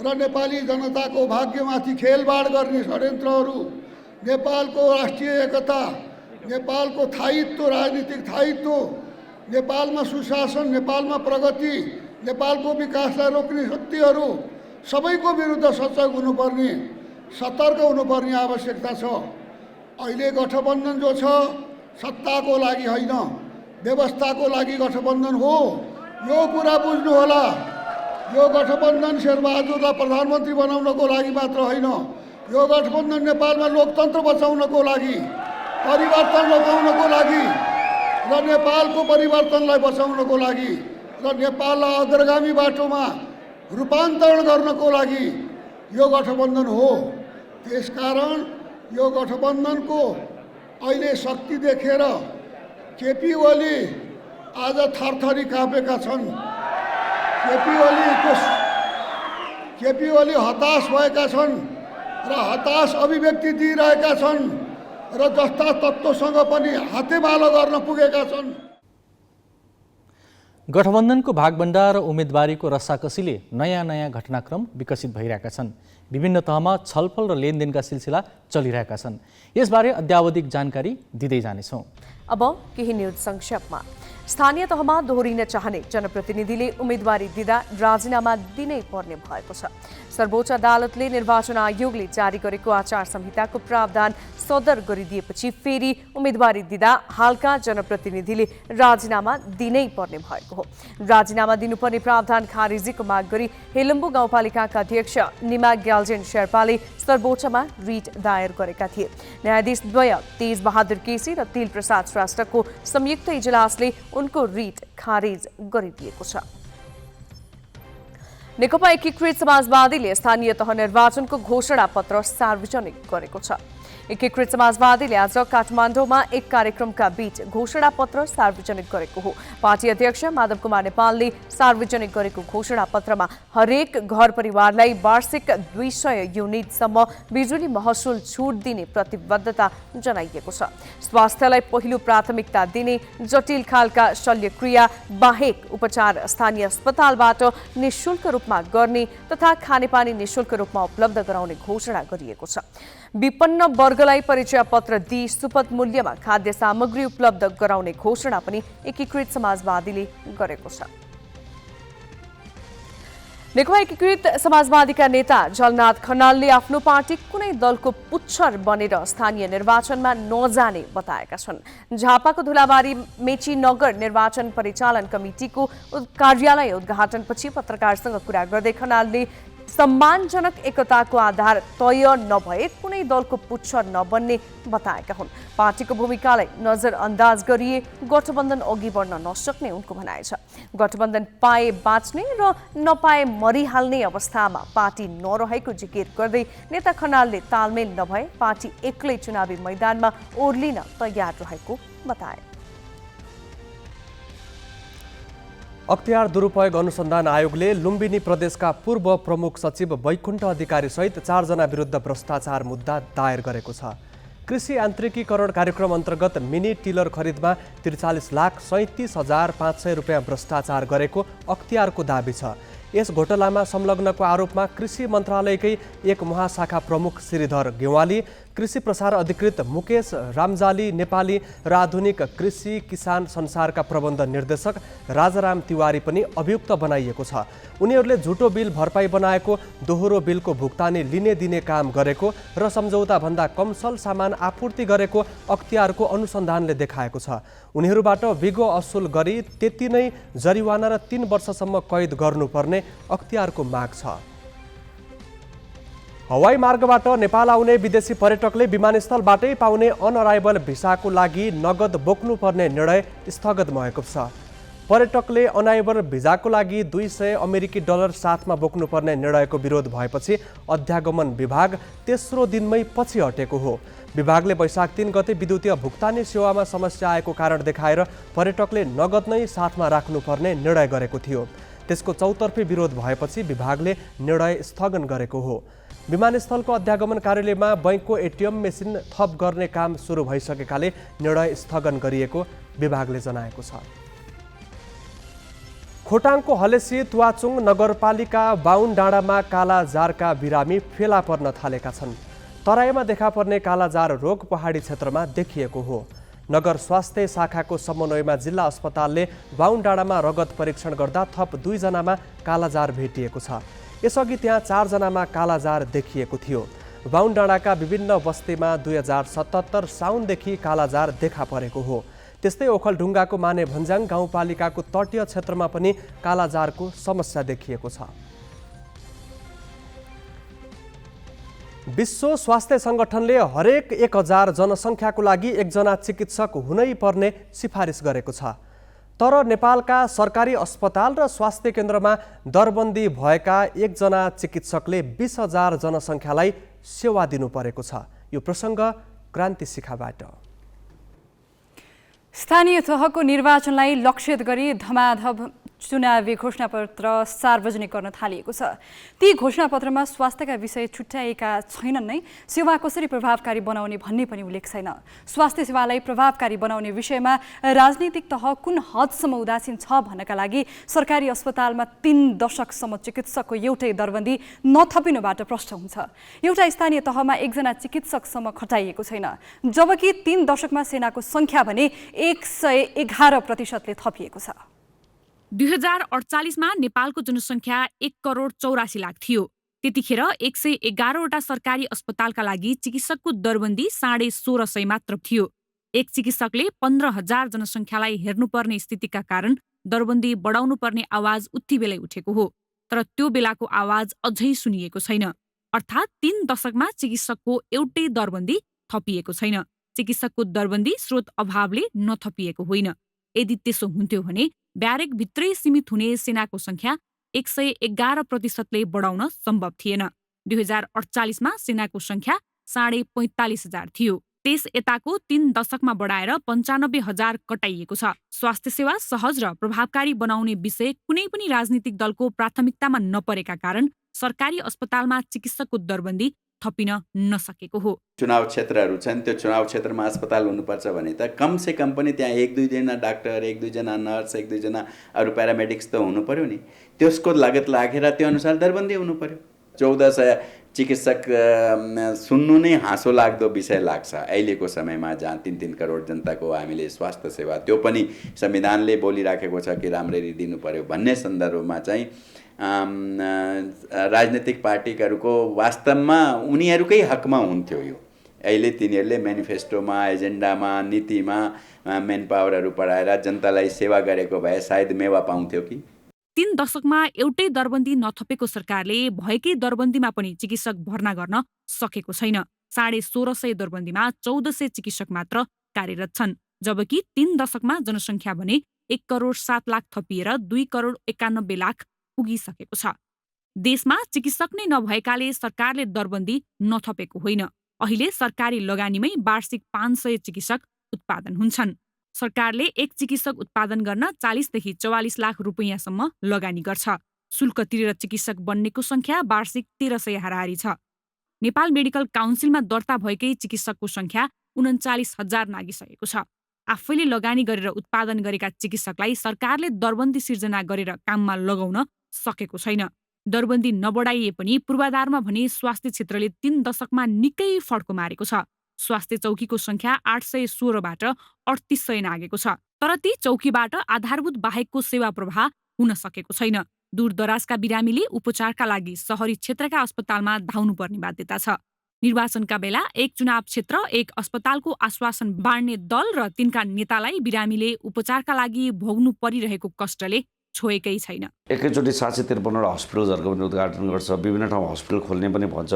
र नेपाली जनताको भाग्यमाथि खेलबाड गर्ने षड्यन्त्रहरू, नेपालको राष्ट्रिय एकता, नेपालको स्थायित्व, राजनीतिक स्थायित्व, नेपालमा सुशासन, नेपालमा प्रगति, नेपालको विकासलाई रोक्ने शक्तिहरू सबैको विरुद्ध सजग हुनुपर्ने, सतर्क हुनुपर्ने आवश्यकता छ। अहिले गठबन्धन जो छ सत्ताको लागि होइन, व्यवस्थाको लागि गठबन्धन हो। यो कुरा बुझ्नु होला। यो गठबन्धन शेरबहादुरलाई प्रधानमन्त्री बनाउनको लागि मात्र होइन। यो गठबन्धन नेपालमा लोकतन्त्र बचाउनको लागि, परिवर्तन रोकाउनको लागि र नेपालको परिवर्तनलाई बचाउनको लागि र नेपाललाई अग्रगामी बाटोमा रूपान्तरण गर्नको लागि यो गठबन्धन हो। त्यसकारण यो गठबन्धनको अहिले शक्ति देखेर केपी ओली आज थरथरी काँपेका छन्। केपी ओली हताश भएका छन् र हताश अभिव्यक्ति दिइरहेका छन् र जस्ता तत्त्वसँग पनि हातेमालो गर्न पुगेका छन्। गठबन्धनको भागभण्डा र उम्मेदवारीको रस्साकसीले नयाँ घटनाक्रम विकसित भइरहेका छन्। विभिन्न तहमा छलफल र लेनदेनका सिलसिला चलिरहेका छन्। यसबारे अद्यावधिक जानकारी दिँदै जानेछौँ। अब केही न्यूज संक्षेपमा। स्थानीय तहमा दोहोरिन चाहने जनप्रतिनिधिले उम्मेदवारी दिँदा राजीनामा दिनै पर्ने भएको छ। सर्वोच्च अदालतले निर्वाचन आयोगले जारी गरेको आचार संहिताको प्रावधान सदर गरिदिएपछि फेरि उम्मेदवारी दिँदा हालका जनप्रतिनिधिले राजीनामा दिनै पर्ने भएको हो। राजीनामा दिनुपर्ने प्रावधान खारेजीको माग गरी हेलम्बु गाउँपालिकाका अध्यक्ष निमा ग्याल्जेन शेर्पाले सर्वोच्चमा रिट दायर गरेका थिए। न्यायाधीश द्वय तेज बहादुर केसी र तिल प्रसाद श्रेष्ठको संयुक्त इजलासले उनको रिट खारेज गरिदिएको छ। नेकपा एकीकृत समाजवादीले स्थानीय तह निर्वाचनको घोषणा पत्र सार्वजनिक गरेको छ। एकीकृत समाजवादीले आज काठमाडौँमा एक कार्यक्रमका बीच घोषणापत्र सार्वजनिक गरेको हो। पार्टी अध्यक्ष माधव कुमार नेपालले सार्वजनिक गरेको घोषणापत्रमा हरेक घर परिवारलाई वार्षिक 200 युनिटसम्म बिजुली महसुल छुट दिने प्रतिबद्धता जनाइएको छ। स्वास्थ्यलाई पहिलो प्राथमिकता दिने, जटिल खालका शल्यक्रिया बाहेक उपचार स्थानीय अस्पतालबाट निःशुल्क रूपमा गर्ने तथा खानेपानी निःशुल्क रूपमा उपलब्ध गराउने घोषणा गरिएको छ। विपन्न वर्गलाई परिचय पत्र दिई सुपथ मूल्यमा खाद्य सामग्री उपलब्ध गराउने घोषणा पनि एकीकृत समाजवादीले गरेको छ। नेकपा एकीकृत समाजवादीका नेता जलनाथ खनालले आफ्नो पार्टी कुनै दलको पुच्छर बनेर स्थानीय निर्वाचनमा नजाने बताएका छन्। झापाको धुलाबारी मेची नगर निर्वाचन परिचालन कमिटिको कार्यालय उद्घाटनपछि पत्रकारसँग कुरा गर्दै खनालले सम्मानजनक एकताको आधार तय नभए कुनै दलको पुच्छर नबन्ने बताएका हुन्। पार्टीको भूमिकालाई नजरअन्दाज गरिए गठबन्धन अघि बढ्न नसक्ने उनको भनाइ छ। गठबन्धन पाए बाँच्ने र नपाए मरिहाल्ने अवस्थामा पार्टी नरहेको जिकिर गर्दै नेता खनालले तालमेल नभए पार्टी एक्लै चुनावी मैदानमा ओर्लिन तयार रहेको बताए। अख्तियार दुरुपयोग अनुसन्धान आयोगले लुम्बिनी प्रदेशका पूर्व प्रमुख सचिव वैकुण्ठ अधिकारी सहित 4 जना विरुद्ध भ्रष्टाचार मुद्दा दायर गरेको छ। कृषि यान्त्रिकीकरण कार्यक्रम अन्तर्गत मिनी टिलर खरिदमा 43,37,500 रुपियाँ भ्रष्टाचार गरेको अख्तियारको दाबी छ। यस घोटालामा संलग्नको आरोपमा कृषि मन्त्रालयकै एक महाशाखा प्रमुख श्रीधर गेवाली, कृषि प्रसार अधिकृत मुकेश रामजाली नेपाली र आधुनिक कृषि किसान संसारका प्रबन्ध निर्देशक राजाराम तिवारी पनि अभियुक्त बनाइएको छ। उनीहरूले झुटो बिल भरपाई बनाएको, दोहोरो बिलको भुक्तानी लिने दिने काम गरेको र सम्झौताभन्दा कमसल सामान आपूर्ति गरेको अख्तियारको अनुसन्धानले देखाएको छ। उनीहरूबाट बिगो असुल गरी त्यति नै जरिवाना र 3 वर्षसम्म कैद गर्नुपर्ने अख्तियारको माग छ। हवाई मार्गबाट नेपाल आउने विदेशी पर्यटकले विमानस्थलबाटै पाउने अनअराइभल भिसाको लागि नगद बोक्नुपर्ने निर्णय स्थगित भएको छ। पर्यटकले अनअराइभल भिजाको लागि 200 अमेरिकी डलर साथमा बोक्नुपर्ने निर्णयको विरोध भएपछि अध्यागमन विभाग तेस्रो दिनमै पछि हटेको हो। विभागले वैशाख 3 गते विद्युतीय भुक्तानी सेवामा समस्या आएको कारण देखाएर पर्यटकले नगद नै साथमा राख्नुपर्ने निर्णय गरेको थियो। त्यसको चौतर्फी विरोध भएपछि विभागले निर्णय स्थगन गरेको हो। विमानस्थलको अध्यागमन कार्यालयमा बैंकको एटिएम मेसिन थप गर्ने काम सुरु भइसकेकाले निर्णय स्थगन गरिएको विभागले जनाएको छ। खोटाङको हलेसी तुवाचुङ नगरपालिका बाहुन डाँडामा कालाजारका बिरामी फेला पर्न थालेका छन्। तराईमा देखा पर्ने कालाजार रोग पहाडी क्षेत्रमा देखिएको हो। नगर स्वास्थ्य शाखाको समन्वयमा जिल्ला अस्पतालले बाहुन डाँडामा रगत परीक्षण गर्दा थप 2 जनामा कालाजार भेटिएको छ। यसअघि त्यहाँ 4 जनामा कालाजार देखिएको थियो। बाहुन डाँडाका विभिन्न बस्तीमा 2077 साउनदेखि कालाजार देखा परेको हो। त्यस्तै ओखलढुङ्गाको माने भन्जाङ गाउँपालिकाको तटीय क्षेत्रमा पनि कालाजारको समस्या देखिएको छ। विश्व स्वास्थ्य सङ्गठनले हरेक 1000 जनसङ्ख्याको लागि 1 जना चिकित्सक हुनै पर्ने सिफारिस गरेको छ। तर नेपालका सरकारी अस्पताल र स्वास्थ्य केन्द्रमा दरबन्दी भएका 1 जना चिकित्सकले 20,000 जनसङ्ख्यालाई सेवा दिनु परेको छ। यो प्रसङ्ग क्रान्ति शिखाबाट। स्थानीय तहको निर्वाचनलाई लक्षित गरी धमाधम चुनावी घोषणापत्र सार्वजनिक गर्न थालिएको छ। ती घोषणापत्रमा स्वास्थ्यका विषय छुट्याएका छैनन् नै सेवा कसरी प्रभावकारी बनाउने भन्ने पनि उल्लेख छैन। स्वास्थ्य सेवालाई प्रभावकारी बनाउने विषयमा राजनीतिक तह कुन हदसम्म उदासीन छ भन्नका लागि सरकारी अस्पतालमा 3 दशकसम्म चिकित्सकको एउटै दरबन्दी नथपिनुबाट प्रश्न हुन्छ। एउटा स्थानीय तहमा 1 जना चिकित्सकसम्म खटाइएको छैन, जबकि 3 दशकमा सेनाको सङ्ख्या भने 111% थपिएको छ। 2048मा नेपालको जनसङ्ख्या 1,84,00,000 थियो। त्यतिखेर 111वटा सरकारी अस्पतालका लागि चिकित्सकको दरबन्दी 1650 मात्र थियो। एक चिकित्सकले 15,000 जनसङ्ख्यालाई हेर्नुपर्ने स्थितिका कारण दरबन्दी बढाउनु पर्ने आवाज उति बेलै उठेको हो। तर त्यो बेलाको आवाज अझै सुनिएको छैन। अर्थात् 3 दशकमा चिकित्सकको एउटै दरबन्दी थपिएको छैन। चिकित्सकको दरबन्दी स्रोत अभावले नथपिएको होइन। यदि त्यसो हुन्थ्यो भने ब्यारेक भित्रै सीमित हुने सेनाको सङ्ख्या 111% बढाउन सम्भव थिएन। 2048मा सेनाको सङ्ख्या 45,500 थियो। त्यस यताको 3 दशकमा बढाएर 95,000 कटाइएको छ। स्वास्थ्य सेवा सहज र प्रभावकारी बनाउने विषय कुनै पनि राजनीतिक दलको प्राथमिकतामा नपरेका कारण सरकारी अस्पतालमा चिकित्सकको दरबन्दी थपिन नसकेको हो। चुनाव क्षेत्रहरू छन्, त्यो चुनाव क्षेत्रमा अस्पताल हुनुपर्छ भने त कमसे कम पनि त्यहाँ 1-2 जना डाक्टर, 1-2 जना नर्स, 1-2 जना अरू प्यारामेडिक्स त हुनु पर्यो नि। त्यसको लागत लागेर त्यो अनुसार दरबन्दी हुनु पर्यो। 1400 चिकित्सक सुन्नु नै हाँसो लाग्दो विषय लाग्छ अहिलेको समयमा, जहाँ 3-3 करोड जनताको हामीले स्वास्थ्य सेवा, त्यो पनि संविधानले बोलिराखेको छ कि राम्ररी दिनु पर्यो भन्ने सन्दर्भमा चाहिँ राजनीतिक पार्टीहरूको वास्तवमा उनीहरूकै हकमा हुन्थ्यो यो। अहिले तिनीहरूले मेनिफेस्टोमा, एजेन्डामा, नीतिमा मेन पावरहरू पढाएर जनतालाई सेवा गरेको भए सायद मेवा पाउँथ्यो कि। 3 दशकमा एउटै दरबन्दी नथपेको सरकारले भएकै दरबन्दीमा पनि चिकित्सक भर्ना गर्न सकेको छैन। 1650 दरबन्दीमा 1400 चिकित्सक मात्र कार्यरत छन्, जबकि 3 दशकमा जनसङ्ख्या भने 1,07,00,000 थपिएर 2,91,00,000 पुगिसकेको छ। देशमा चिकित्सक नै नभएकाले सरकारले दरबन्दी नथपेको होइन। अहिले सरकारी लगानीमै वार्षिक 500 चिकित्सक उत्पादन हुन्छन्। सरकारले एक चिकित्सक उत्पादन गर्न 40 देखि 44 लाख रुपैयाँसम्म लगानी गर्छ। शुल्क तिरेर चिकित्सक बन्नेको संख्या वार्षिक 1300 हाराहारी छ। नेपाल मेडिकल काउन्सिलमा दर्ता भएकै चिकित्सकको संख्या 39,000 नागिसकेको छ। आफैले लगानी गरेर उत्पादन गरेका चिकित्सकलाई सरकारले दरबन्दी सिर्जना गरेर काममा लगाउन सकेको छैन। दरबन्दी नबढाइए पनि पूर्वाधारमा भने स्वास्थ्य क्षेत्रले 3 दशकमा निकै फड्को मारेको छ। स्वास्थ्य चौकीको संख्या 816बाट 3800 नागेको छ, तर ती चौकीबाट आधारभूत बाहेकको सेवा प्रवाह हुन सकेको छैन। दूरदराजका बिरामीले उपचारका लागि शहरी क्षेत्रका अस्पतालमा धाउनुपर्ने बाध्यता छ। निर्वाचनका बेला एक चुनाव क्षेत्र एक अस्पतालको आश्वासन बाँड्ने दल र तिनका नेतालाई बिरामीले उपचारका लागि भोग्नु परिरहेको कष्टले छोएकै छैन। एकैचोटि 753 हस्पिटलहरूको पनि उद्घाटन गर्छ, विभिन्न ठाउँ हस्पिटल खोल्ने पनि भन्छ,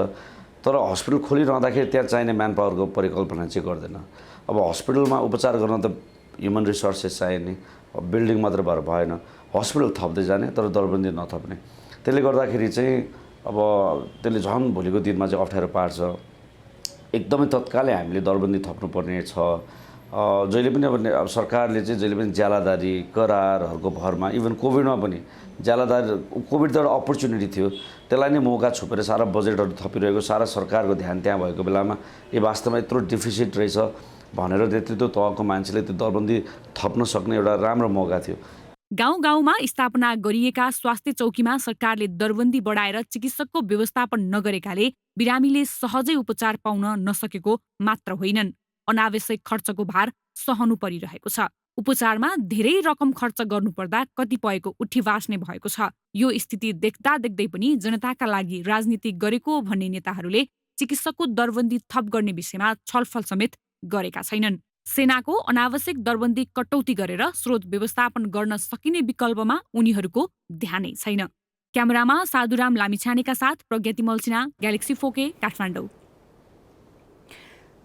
तर हस्पिटल खोलिरहँदाखेरि त्यहाँ चाहिने म्यान पावरको परिकल्पना चाहिँ गर्दैन। अब हस्पिटलमा उपचार गर्न त ह्युमन रिसोर्सेस चाहिने, बिल्डिङ मात्र भएर भएन, हस्पिटल थप्दै जाने तर दरबन्दी नथप्ने। त्यसले गर्दाखेरि चाहिँ अब त्यसले झन् भोलिको दिनमा चाहिँ अप्ठ्यारो पार्छ। एकदमै तत्कालै हामीले दरबन्दी थप्नुपर्ने छ। जहिले पनि अब सरकारले चाहिँ जहिले पनि ज्यालादारी करारहरूको भरमा, इभन कोभिडमा पनि ज्यालादारी, कोभिड त एउटा अपर्च्युनिटी थियो, त्यसलाई नै मौका छोपेर सारा बजेटहरू थपिरहेको, सारा सरकारको ध्यान त्यहाँ भएको बेलामा यो वास्तवमा यत्रो डिफिसिट रहेछ भनेर नेतृत्व तहको मान्छेले त्यो दरबन्दी थप्न सक्ने एउटा राम्रो मौका थियो। गाउँ गाउँमा स्थापना गरिएका स्वास्थ्य चौकीमा सरकारले दरबन्दी बढाएर चिकित्सकको व्यवस्थापन नगरेकाले बिरामीले सहजै उपचार पाउन नसकेको मात्र होइनन्, अनावश्यक खर्चको भार सहनु परिरहेको छ। उपचारमा धेरै रकम खर्च गर्नुपर्दा कतिपयको उठी बाँच्ने भएको छ। यो स्थिति देख्दा देख्दै पनि जनताका लागि राजनीति गरेको भन्ने नेताहरूले चिकित्सकको दरबन्दी थप गर्ने विषयमा छलफल समेत गरेका छैनन्। सेनाको अनावश्यक दरबन्दी कटौती गरेर स्रोत व्यवस्थापन गर्न सकिने विकल्पमा उनीहरूको ध्यानै छैन। क्यामेरामा साधुराम लामिछानेका साथ प्रज्ञा तिमल सिन्हा, ग्यालेक्सी 4K, काठमाडौँ।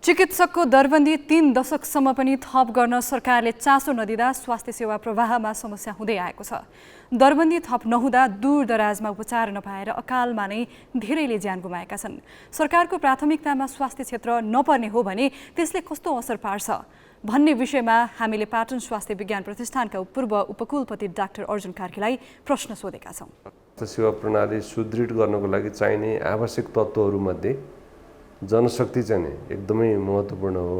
चिकित्सकको दरबन्दी 3 दशकसम्म पनि थप गर्न सरकारले चासो नदिँदा स्वास्थ्य सेवा प्रवाहमा समस्या हुँदै आएको छ। दरबन्दी थप नहुँदा दूरदराजमा उपचार नपाएर अकालमा नै धेरैले ज्यान गुमाएका छन्। सरकारको प्राथमिकतामा स्वास्थ्य क्षेत्र नपर्ने हो भने त्यसले कस्तो असर पार्छ भन्ने विषयमा हामीले पाटन स्वास्थ्य विज्ञान प्रतिष्ठानका पूर्व उपकुलपति डाक्टर अर्जुन कार्कीलाई प्रश्न सोधेका छौँ। स्वास्थ्य सेवा प्रणाली सुदृढ गर्नको लागि चाहिने आवश्यक तत्त्वहरूमध्ये जनशक्ति चाहिँ एकदमै महत्त्वपूर्ण हो।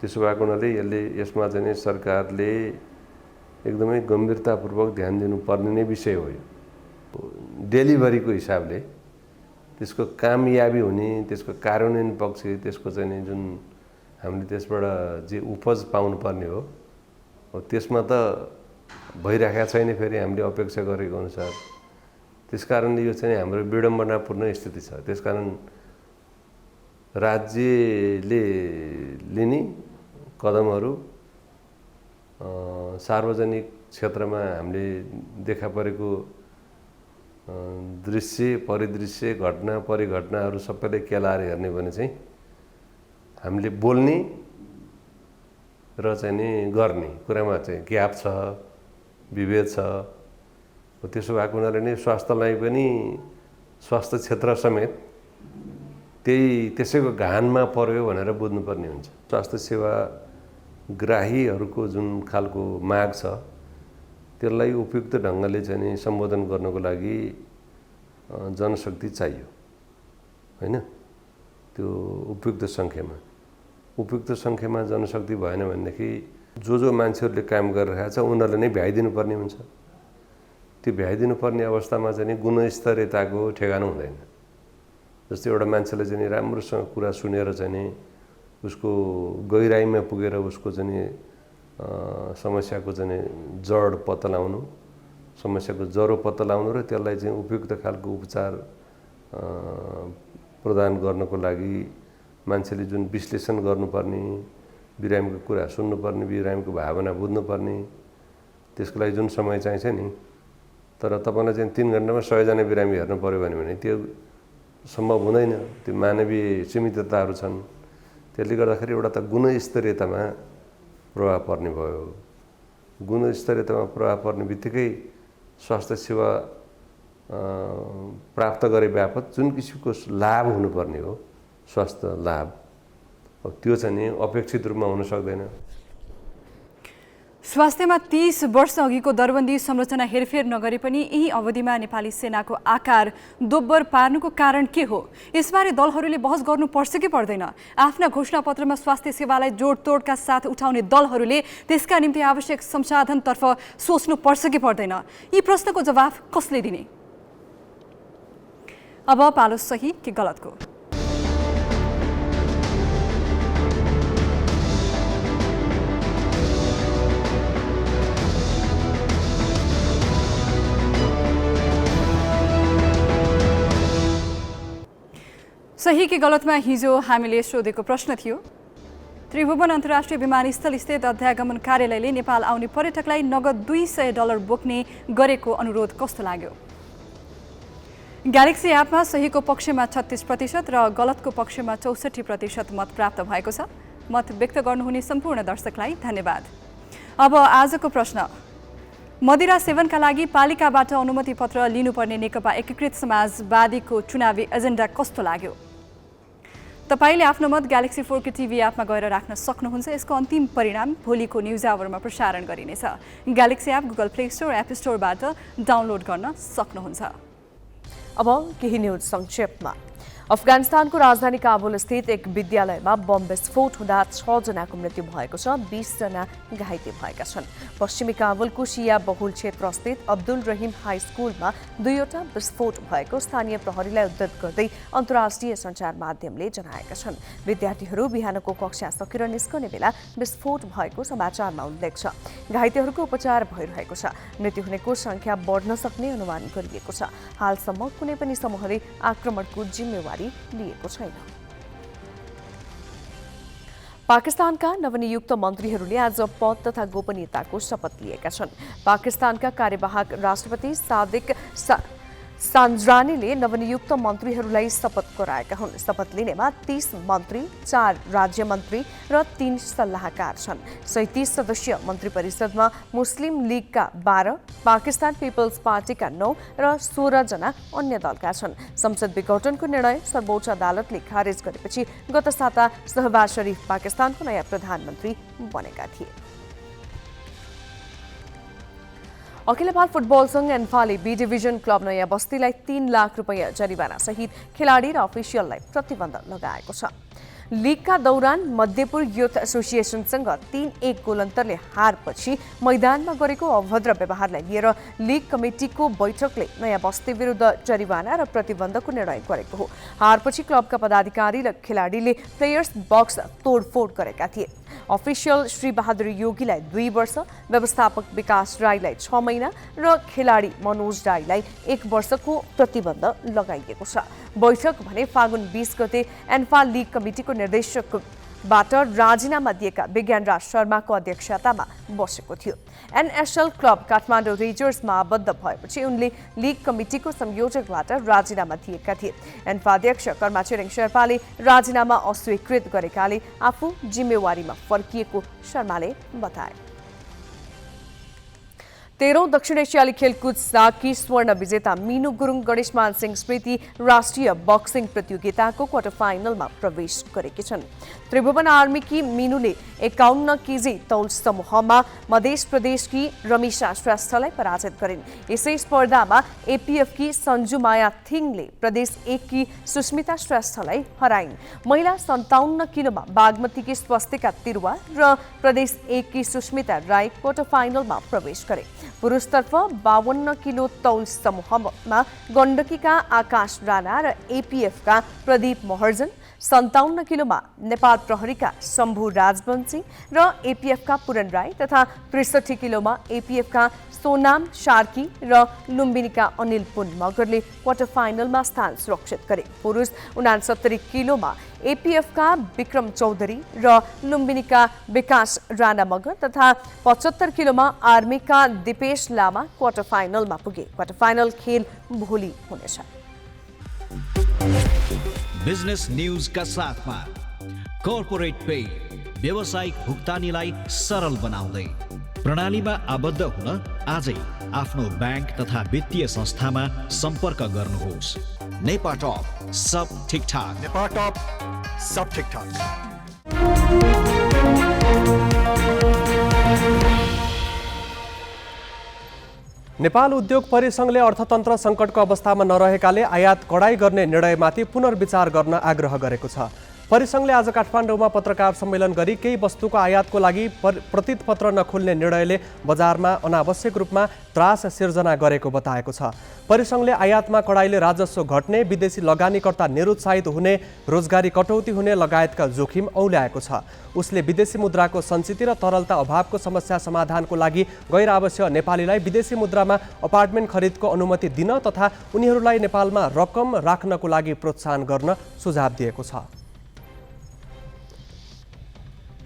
त्यसो भएको हुनाले यसमा चाहिँ सरकारले एकदमै गम्भीरतापूर्वक ध्यान दिनुपर्ने नै विषय हो। डेलिभरीको हिसाबले त्यसको कामयाबी हुने, त्यसको कार्यान्वयन पक्ष, त्यसको चाहिँ जुन हामीले त्यसबाट जे उपज पाउनुपर्ने हो त्यसमा त भइरहेको छैन फेरि हामीले अपेक्षा गरेको अनुसार। त्यसकारणले यो चाहिँ हाम्रो विडम्बनापूर्ण स्थिति छ। त्यसकारण राज्यले लिने कदमहरू सार्वजनिक क्षेत्रमा हामीले देखा परेको दृश्य परिदृश्य घटना परिघटनाहरू सबैले केलाएर हेर्ने भने चाहिँ हामीले बोल्ने र चाहिँ नि गर्ने कुरामा चाहिँ ग्याप छ, विभेद छ। त्यसो भएको हुनाले नै स्वास्थ्यलाई पनि, स्वास्थ्य क्षेत्र समेत त्यसैको घानमा पर्यो भनेर बुझ्नुपर्ने हुन्छ। स्वास्थ्य सेवा ग्राहीहरूको जुन खालको माग छ त्यसलाई उपयुक्त ढङ्गले चाहिँ नि सम्बोधन गर्नको लागि जनशक्ति चाहियो हैन। त्यो उपयुक्त सङ्ख्यामा जनशक्ति भएन भनेदेखि जो मान्छेहरूले काम गरिरहेको छ उनीहरूले नै भ्याइदिनु पर्ने हुन्छ। त्यो भ्याइदिनु पर्ने अवस्थामा चाहिँ गुणस्तरीयताको ठेगाना हुँदैन। जस्तै एउटा मान्छेले चाहिँ राम्रोसँग कुरा सुनेर चाहिँ नि उसको गहिराइमा पुगेर उसको चाहिँ समस्याको चाहिँ जड पत्ता लगाउनु, समस्याको जरो पत्ता लगाउनु र त्यसलाई चाहिँ उपयुक्त खालको उपचार प्रदान गर्नको लागि मान्छेले जुन विश्लेषण गर्नुपर्ने, बिरामीको कुरा सुन्नुपर्ने, बिरामीको भावना बुझ्नुपर्ने, त्यसको लागि जुन समय चाहिन्छ नि, तर तपाईँलाई चाहिँ 3 घन्टामा 100 जना बिरामी हेर्नु पर्यो भने त्यो सम्भव हुँदैन। त्यो मानवीय सीमितताहरू छन्। त्यसले गर्दाखेरि एउटा त गुणस्तरीयतामा प्रभाव पर्ने भयो। गुणस्तरीयतामा प्रभाव पर्ने बित्तिकै स्वास्थ्य सेवा प्राप्त गरे बापत जुन किसिमको लाभ हुनुपर्ने हो, स्वास्थ्य लाभ, अब त्यो चाहिँ नि अपेक्षित रूपमा हुन सक्दैन। स्वास्थ्यमा 30 वर्ष अघिको दरबन्दी संरचना हेरफेर नगरे पनि यही अवधिमा नेपाली सेनाको आकार दोब्बर पार्नुको कारण के हो? यसबारे दलहरूले बहस गर्नुपर्छ कि पर्दैन? आफ्ना घोषणापत्रमा स्वास्थ्य सेवालाई जोडतोडका साथ उठाउने दलहरूले त्यसका निम्ति आवश्यक संसाधनतर्फ सोच्नुपर्छ कि पर्दैन? यी प्रश्नको जवाफ कसले दिने? अब पालो सही कि गलतको। सही कि गलतमा हिजो हामीले सोधेको प्रश्न थियो। त्रिभुवन अन्तर्राष्ट्रिय विमानस्थल स्थित अध्यागमन कार्यालयले नेपाल आउने पर्यटकलाई नगद $200 बोक्ने गरेको अनुरोध कस्तो लाग्यो? ग्यालेक्सी एपमा सहीको पक्षमा 36% र गलतको पक्षमा 64% मत प्राप्त भएको छ। मत व्यक्त गर्नुहुने सम्पूर्ण दर्शकलाई धन्यवाद। अब आजको प्रश्न, मदिरा सेवनका लागि पालिकाबाट अनुमति पत्र लिनुपर्ने नेकपा एकीकृत समाजवादीको चुनावी एजेन्डा कस्तो लाग्यो? तपाईले आफ्नो मत ग्यालेक्सी 4 टिभी एपमा गएर राख्न सक्नुहुन्छ। यसको अन्तिम परिणाम भोलिको न्युज आवरमा प्रसारण गरिनेछ। Galaxy app Google play store, app स्टोरबाट डाउनलोड गर्न सक्नुहुन्छ। अब केही न्युज संक्षेपमा। अफगानिस्तानको राजधानी काबुल स्थित एक विद्यालयमा बम विस्फोट हुँदा 6 जनाको मृत्यु भएको छ, 20 जना घाइते भएका छन्। पश्चिमी काबुलको शिया बहुल क्षेत्र स्थित अब्दुल रहिम हाई स्कुलमा 2वटा विस्फोट भएको स्थानीय प्रहरीलाई उद्धृत गर्दै अन्तर्राष्ट्रिय सञ्चार माध्यमले जनाएका छन्। विद्यार्थीहरू बिहानको कक्षा सकेर निस्कने बेला विस्फोट भएको समाचारमा उल्लेख छ। घाइतेहरूको उपचार भइरहेको छ। मृत्यु हुनेको संख्या बढ्न सक्ने अनुमान गरिएको छ। हालसम्म कुनै पनि समूहले आक्रमणको जिम्मेवारी लिएको छैन। पाकिस्तानका नवनियुक्त मन्त्रीहरूले आज पद तथा गोपनीयताको शपथ लिएका छन्। पाकिस्तानका कार्यवाहक राष्ट्रपति सादिक सान्जरानीले नवनियुक्त मन्त्रीहरूलाई शपथ गराएका हुन्। शपथ लिनेमा 30 मन्त्री, 4 राज्य मन्त्री र 3 सल्लाहकार छन्। 37 सदस्यीय मन्त्री परिषदमा मुस्लिम लीगका 12, पाकिस्तान पिपल्स पार्टीका 9 र 16 जना अन्य दलका छन्। संसद विघटनको निर्णय सर्वोच्च अदालतले खारेज गरेपछि गत साता शहबाज शरीफ पाकिस्तानको नयाँ प्रधानमन्त्री बनेका थिए। अखिल नेपाल फुटबल संघ एन्फाले बी डिभिजन क्लब नयाँ बस्तीलाई 3 लाख रुपैयाँ जरिवाना सहित खेलाडी र अफिसियललाई प्रतिबन्ध लगाएको छ। लीगका दौरान मध्यपुर युथ एसोसिएसनसँग 3-1 गोल अन्तरले हारपछि मैदानमा गरेको अभद्र व्यवहारलाई लिएर लीग कमिटीको बैठकले नयाँ बस्ती विरुद्ध जरिवाना र प्रतिबन्धको निर्णय गरेको हो। हारपछि क्लबका पदाधिकारी र खेलाडीले प्लेयर्स बक्स तोडफोड गरेका थिए। अफिसियल श्री बहादुर योगीलाई 2 वर्ष, व्यवस्थापक विकास राईलाई 6 महिना र खेलाडी मनोज राईलाई 1 वर्षको प्रतिबन्ध लगाइएको छ। बैठक भने फागुन 20 गते एन्फा लीग कमिटीको निर्देशकबाट राजीनामा दिएका विज्ञानराज शर्माको अध्यक्षतामा बसेको थियो। एनएसएल क्लब काठमाडौँ रेन्जर्समा आबद्ध भएपछि उनले लीग कमिटीको संयोजकबाट राजीनामा दिएका थिए। एन्फा अध्यक्ष कर्माचरण शेर्पाले राजीनामा अस्वीकृत गरेकाले आफू जिम्मेवारीमा फर्किएको शर्माले बताए। 13औं दक्षिण एसियाली खेलकुद साकी स्वर्ण विजेता मिनु गुरुङ गणेशमान सिंह स्मृति राष्ट्रिय बक्सिङ प्रतियोगिताको क्वार्टर फाइनलमा प्रवेश गरेकी छन्। त्रिभुवन आर्मीकी मिनुले 51 केजी तौल समूहमा मध्य प्रदेशकी रमिशा श्रेष्ठलाई पराजित गरिन्। यसै स्पर्धामा एपीएफकी सञ्जु माया थिङले प्रदेश 1 की सुस्मिता श्रेष्ठलाई हराइन्। महिला 57 किलोमा बागमतीकी स्वस्तिका तिरुवा र प्रदेश 1 की सुस्मिता राई क्वार्टर फाइनलमा प्रवेश गरे। पुरुषतर्फ 52 किलो तौल समूहमा गण्डकीका आकाश राणा र एपीएफका प्रदीप महर्जन, 57 किलोमा नेपाल प्रहरीका शम्भु राजवंशी र एपीएफका पूरन राई तथा 63 किलोमा एपीएफका सोनाम शार्की र लुम्बिनीका अनिल पुन मगरले क्वार्टर फाइनलमा स्थान सुरक्षित गरे। पुरुष 69 किलोमा एपीएफका विक्रम चौधरी र लुम्बिनीका विकास राणा मगर तथा 75 किलोमा आर्मीका दिपेश लामा क्वार्टर फाइनलमा पुगे। क्वार्टर फाइनल खेल भोलि हुनेछ। बिजनेस न्यूज का साथमा कर्पोरेट पे व्यावसायिक भुक्तानीलाई सरल बनाउँदै प्रणालीमा आबद्ध हुन आजै आफ्नो बैंक तथा वित्तीय संस्थामा सम्पर्क गर्नुहोस्। नेपाटप सब ठिकठाक। नेपाटप सब ठिकठाक। नेपाल उद्योग परिसङ्घले अर्थतन्त्र सङ्कटको अवस्थामा नरहेकाले आयात कडाई गर्ने निर्णयमाथि पुनर्विचार गर्न आग्रह गरेको छ। परिसङ्घले आज काठमाडौँमा पत्रकार सम्मेलन गरी केही वस्तुको आयातको लागि प्रतितपत्र नखोल्ने निर्णयले बजारमा अनावश्यक रूपमा त्रास सिर्जना गरेको बताएको छ। परिसङ्घले आयातमा कडाईले राजस्व घट्ने, विदेशी लगानीकर्ता निरुत्साहित हुने, रोजगारी कटौती हुने लगायतका जोखिम औल्याएको छ। उसले विदेशी मुद्राको सञ्चिति र तरलता अभावको समस्या समाधानको लागि गैर आवश्यक नेपालीलाई विदेशी मुद्रामा अपार्टमेन्ट खरिदको अनुमति दिन तथा उनीहरूलाई नेपालमा रकम राख्नको लागि प्रोत्साहन गर्न सुझाव दिएको छ।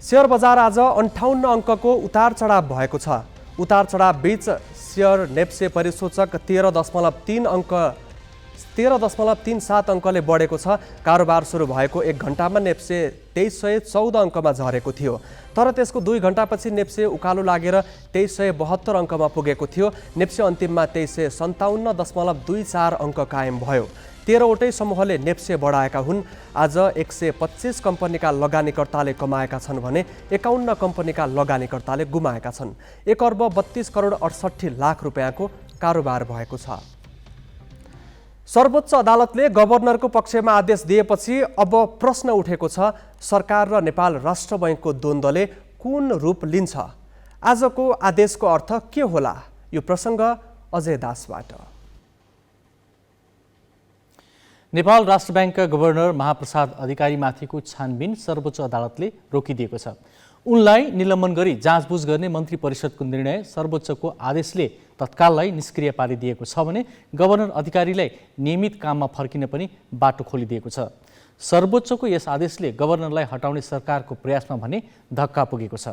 शेयर बजार आज 58 अङ्कको उतार चढाव भएको छ। उतार चढाव बीच शेयर नेप्से परिसूचक 13.37 अङ्कले बढेको छ। कारोबार सुरु भएको 1 घण्टामा नेप्से 2314 अङ्कमा झरेको थियो, तर त्यसको 2 घण्टापछि नेप्से उकालो लागेर 2372 अङ्कमा पुगेको थियो। नेप्से अन्तिममा 2357.24 अङ्क कायम भयो। 13वटै समूहले नेप्से बढाएका हुन्। आज 125 कम्पनीका लगानीकर्ताले कमाएका छन् भने 51 कम्पनीका लगानीकर्ताले गुमाएका छन्। 1 अर्ब 32 करोड 68 लाख रुपियाँको कारोबार भएको छ। सर्वोच्च अदालतले गभर्नरको पक्षमा आदेश दिएपछि अब प्रश्न उठेको छ, सरकार र नेपाल राष्ट्र बैङ्कको द्वन्द्वले कुन रूप लिन्छ? आजको आदेशको अर्थ के होला? यो प्रसङ्ग अजय दासबाट। नेपाल राष्ट्र ब्याङ्कका गभर्नर महाप्रसाद अधिकारीमाथिको छानबिन सर्वोच्च अदालतले रोकिदिएको छ। उनलाई निलम्बन गरी जाँचबुझ गर्ने मन्त्री परिषदको निर्णय सर्वोच्चको आदेशले तत्काललाई निष्क्रिय पारिदिएको छ भने गभर्नर अधिकारीलाई नियमित काममा फर्किन पनि बाटो खोलिदिएको छ। सर्वोच्चको यस आदेशले गभर्नरलाई हटाउने सरकारको प्रयासमा भने धक्का पुगेको छ।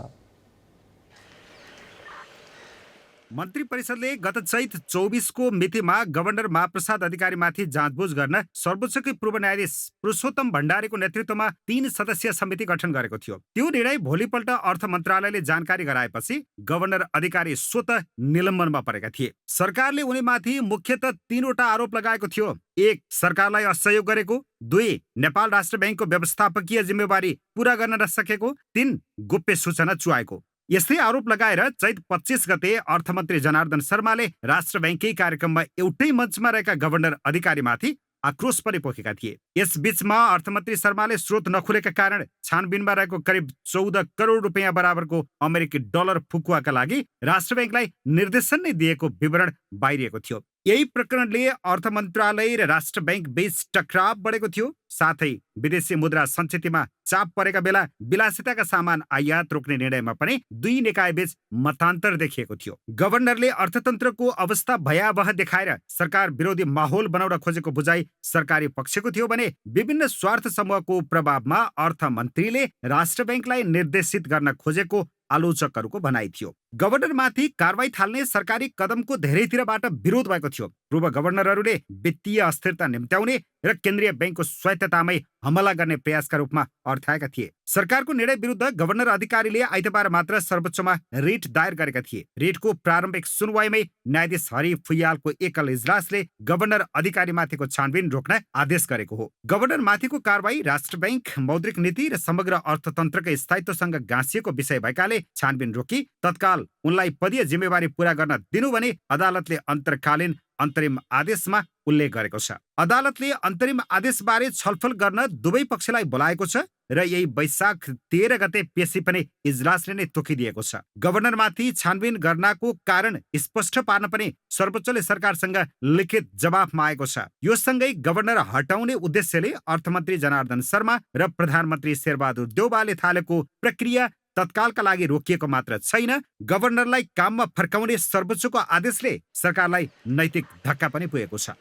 मन्त्री परिषदले गत चैत 24 को मितिमा गभर्नर महाप्रसाद अधिकारीमाथि जाँचबुझ गर्न सर्वोच्चकै पूर्व न्यायाधीश पुरुषोत्तम भण्डारीको नेतृत्वमा 3 सदस्यीय समिति गठन गरेको थियो। त्यो निर्णय भोलिपल्ट अर्थ मन्त्रालयले जानकारी गराएपछि गभर्नर अधिकारी स्वतः निलम्बनमा परेका थिए। सरकारले उनीमाथि मुख्यतः 3 वटा आरोप लगाएको थियो। 1. सरकारलाई असहयोग गरेको, 2. नेपाल राष्ट्र ब्याङ्कको व्यवस्थापकीय जिम्मेवारी पूरा गर्न नसकेको, 3. गोप्य सूचना चुहाएको। यस्तै आरोप लगाएर चैत 25 गते अर्थमन्त्री जनार्दन शर्माले राष्ट्र ब्याङ्ककै कार्यक्रममा एउटै मञ्चमा रहेका गभर्नर अधिकारीमाथि आक्रोश पनि पोखेका थिए। यस बीचमा अर्थमन्त्री शर्माले स्रोत नखुलेका कारण छानबिनमा रहेको करिब 14 करोड रुपियाँ बराबरको अमेरिकी डलर फुकुवाका लागि राष्ट्र ब्याङ्कलाई निर्देशन नै दिएको विवरण बाहिरिएको थियो। यही प्रकरणले अर्थ मन्त्रालय र राष्ट्र ब्याङ्क बीच टकराव बढेको थियो। साथै विदेशी मुद्रा सञ्चितिमा चाप परेका बेला विलासिताका सामान आयात रोक्ने निर्णयमा पनि दुई निकाय बीच मतान्तर देखिएको थियो। गभर्नरले अर्थतन्त्रको अवस्था भयावह देखाएर सरकार विरोधी माहौल बनाउन खोजेको बुझाइ सरकारी पक्षको थियो भने विभिन्न स्वार्थ समूहको प्रभावमा अर्थ मन्त्रीले राष्ट्र ब्याङ्कलाई निर्देशित गर्न खोजेको आलोचकहरूको भनाइ थियो। गभर्नरमाथि कारवाही थाल्ने सरकारी कदमको धेरैतिरबाट विरोध भएको थियो। पूर्व गभर्नरहरूले वित्तीय अस्थिरता निम्त्याउने र केन्द्रीय बैंकको स्वायत्ततामै हमला गर्ने प्रयासका रूपमा अर्थाएका थिए। सरकारको निर्णय विरुद्ध गभर्नर अधिकारीले आइतबार मात्र सर्वोच्चमा रिट दायर गरेका थिए। रिटको प्रारम्भिक सुनवाईमै न्यायाधीश हरि फुयालको एकल इजलासले गभर्नर अधिकारीमाथिको छानबिन रोक्न आदेश गरेको हो। गभर्नरमाथिको कारबाही राष्ट्र बैंक, मौद्रिक नीति र समग्र अर्थतन्त्रकै स्थायित्वसँग गाँसिएको विषय भएकाले छानबिन रोकी तत्काल उनलाई पदीय जिम्मेवारी पूरा गर्न दिनु भने अदालतले अन्तर्कालीन अन्तरिम आदेशमा उल्लेख गरेको छ। अदालतले अन्तरिम आदेशबारे छलफल गर्न दुवै पक्षलाई बोलाएको छ र यही वैशाख 13 गते पेशी पनि इजलासले नै तोकिदिएको छ। गभर्नरमाथि छानबिन गर्नको कारण स्पष्ट पार्न पनि सर्वोच्चले सरकारसँग लिखित जवाफ मागेको छ। यो सँगै गभर्नर हटाउने उद्देश्यले अर्थमन्त्री जनार्दन शर्मा र प्रधानमन्त्री शेरबहादुर देउवाले थालेको प्रक्रिया तत्कालका लागि रोकिएको मात्र छैन, गभर्नरलाई काममा फर्काउने सर्वोच्चको आदेशले सरकारलाई नैतिक धक्का पनि पुगेको छ।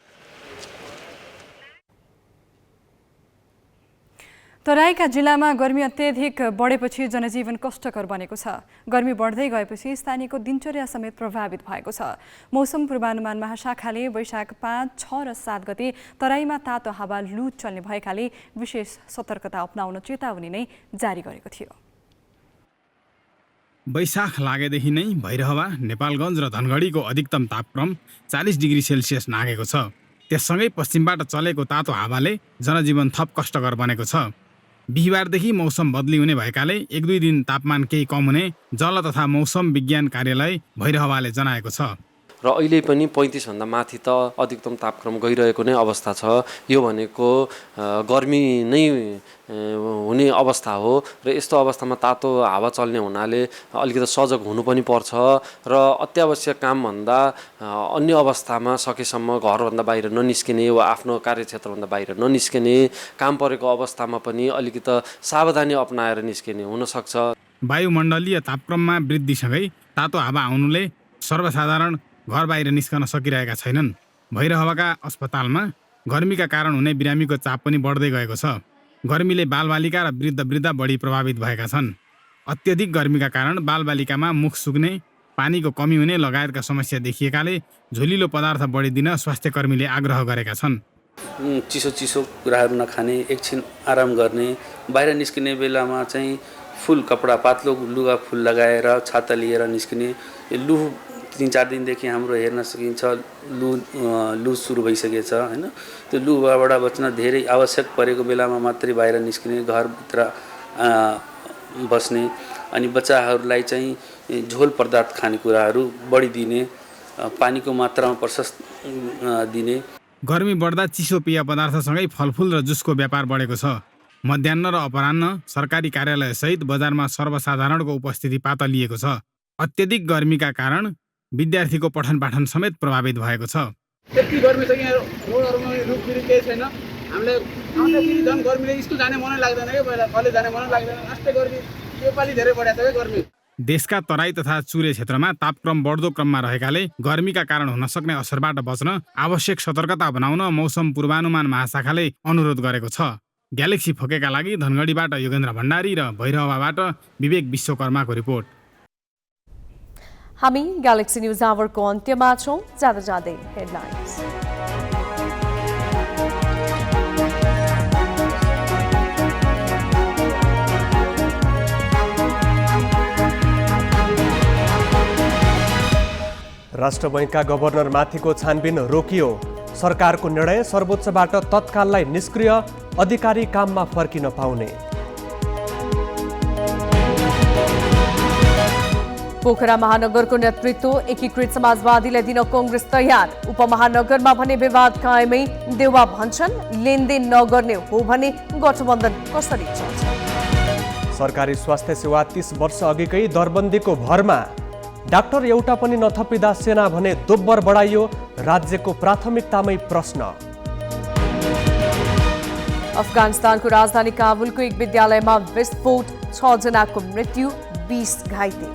तराईका जिल्लामा गर्मी अत्यधिक बढेपछि जनजीवन कष्टकर बनेको छ। गर्मी बढ्दै गएपछि स्थानीयको दिनचर्या समेत प्रभावित भएको छ। मौसम पूर्वानुमान महाशाखाले वैशाख 5, 6 र 7 गते तराईमा तातो हावा लु चल्ने भएकाले विशेष सतर्कता अपनाउन चेतावनी नै जारी गरेको थियो। वैशाख लागेदेखि नै भैरहवा, नेपालगञ्ज र धनगढीको अधिकतम तापक्रम 40 डिग्री सेल्सियस नागेको छ। त्यससँगै पश्चिमबाट चलेको तातो हावाले जनजीवन थप कष्टकर बनेको छ। बिहिबारदेखि मौसम बदली हुने भएकाले 1-2 दिन तापमान केही कम हुने जल तथा मौसम विज्ञान कार्यालय भैरहवाले जनाएको छ। र अहिले पनि 35 भन्दा माथि त अधिकतम तापक्रम गइरहेको नै अवस्था छ। यो भनेको गर्मी नै हुने अवस्था हो र यस्तो अवस्थामा तातो हावा चल्ने हुनाले अलिकति सजग हुनु पनि पर्छ र अत्यावश्यक कामभन्दा अन्य अवस्थामा सकेसम्म घरभन्दा बाहिर ननिस्किने वा आफ्नो कार्यक्षेत्रभन्दा बाहिर ननिस्किने, काम परेको अवस्थामा पनि अलिकति सावधानी अपनाएर निस्किने हुनसक्छ। वायुमण्डलीय तापक्रममा वृद्धिसँगै तातो हावा आउनुले सर्वसाधारण घर बाहिर निस्कन सकिरहेका छैनन्। भैरहवाका अस्पतालमा गर्मीका कारण हुने बिरामीको चाप पनि बढ्दै गएको छ। गर्मीले बालबालिका र वृद्ध बढी प्रभावित भएका छन्। अत्यधिक गर्मीका कारण बालबालिकामा मुख सुक्ने, पानीको कमी हुने लगायतका समस्या देखिएकाले झोलिलो पदार्थ बढी दिन स्वास्थ्यकर्मीले आग्रह गरेका छन्। चिसो कुराहरू नखाने, एकछिन आराम गर्ने, बाहिर निस्किने बेलामा चाहिँ फुल कपडा, पातलो लुगा फुल लगाएर छाता लिएर निस्किने। लु 3-4 दिनदेखि हाम्रो हेर्न सकिन्छ लु सुरु भइसकेछ हैन। त्यो लुबाट बच्न धेरै आवश्यक परेको बेलामा मात्रै बाहिर निस्किने, घरभित्र बस्ने अनि बच्चाहरूलाई चाहिँ झोल पदार्थ खानेकुराहरू बढी दिने, पानीको मात्रामा प्रशस्त दिने। गर्मी बढ्दा चिसो पेय पदार्थसँगै फलफुल र जुसको व्यापार बढेको छ। मध्याह्न र अपराह्न सरकारी कार्यालय सहित बजारमा सर्वसाधारणको उपस्थिति पातलिएको छ। अत्यधिक गर्मीका कारण विद्यार्थीको पठन पाठन समेत प्रभावित भएको छ। त्यति गर्मी छ यहाँ, रोडहरुमा रुखबिरुख केही छैन। हामीले आउँदाखेरि झन् गर्मीले स्कुल जाने मनै लाग्दैन के, पहिला कलेज जाने मनै लाग्दैन। अस्ति गर्मी योपालि धेरै बढेको छ के गर्मी। देशका तराई तथा चुरे क्षेत्रमा तापक्रम बढ्दो क्रममा रहेकाले गर्मीका कारण हुन सक्ने असरबाट बच्न आवश्यक सतर्कता बनाउन मौसम पूर्वानुमान महाशाखाले अनुरोध गरेको छ। ग्यालेक्सी फोकेका लागि धनगढीबाट योगेन्द्र भण्डारी र भैरहवाबाट विवेक विश्वकर्माको रिपोर्ट। हामी ग्यालेक्सी न्यूज आवरको अन्त्यमा छौं। जाँदै हेडलाइन्स। राष्ट्र बैंकका गभर्नरमाथिको छानबिन रोकियो। सरकारको निर्णय सर्वोच्चबाट तत्काललाई निष्क्रिय, अधिकारी काममा फर्किन पाउने। पोखरा महानगरको नेतृत्व एकीकृत समाजवादीलाई दिन कांग्रेस तयार। उपमहानगरमा भने विवाद कायमै, देउवा भन्छन् लेनदेन नगर्ने हो भने गठबन्धन कसरी चल्छ। सरकारी स्वास्थ्य सेवा 30 वर्ष अघिकै दरबन्दीको भरमा। डाक्टर एउटा पनि नथपिँदा सेना भने दोब्बर बढाइयो, राज्यको प्राथमिकतामै प्रश्न। अफगानिस्तानको राजधानी काबुलको एक विद्यालयमा विस्फोट, 6 जनाको मृत्यु, 20 घाइते।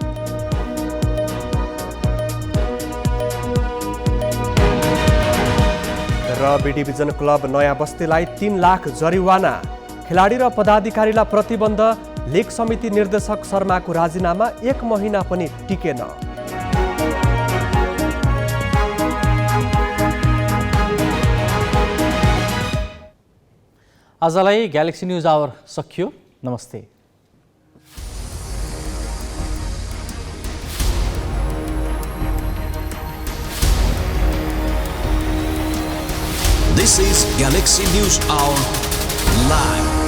र बी डिभिजन क्लब नयाँ बस्तीलाई 3 लाख जरिवाना। खेलाडी र पदाधिकारीलाई प्रतिबन्ध। लीग समिति निर्देशक शर्माको राजीनामा 1 महिना पनि टिकेन। आजलाई ग्यालेक्सी न्युज आवर सकियो। नमस्ते। This is Galaxy News Hour Live.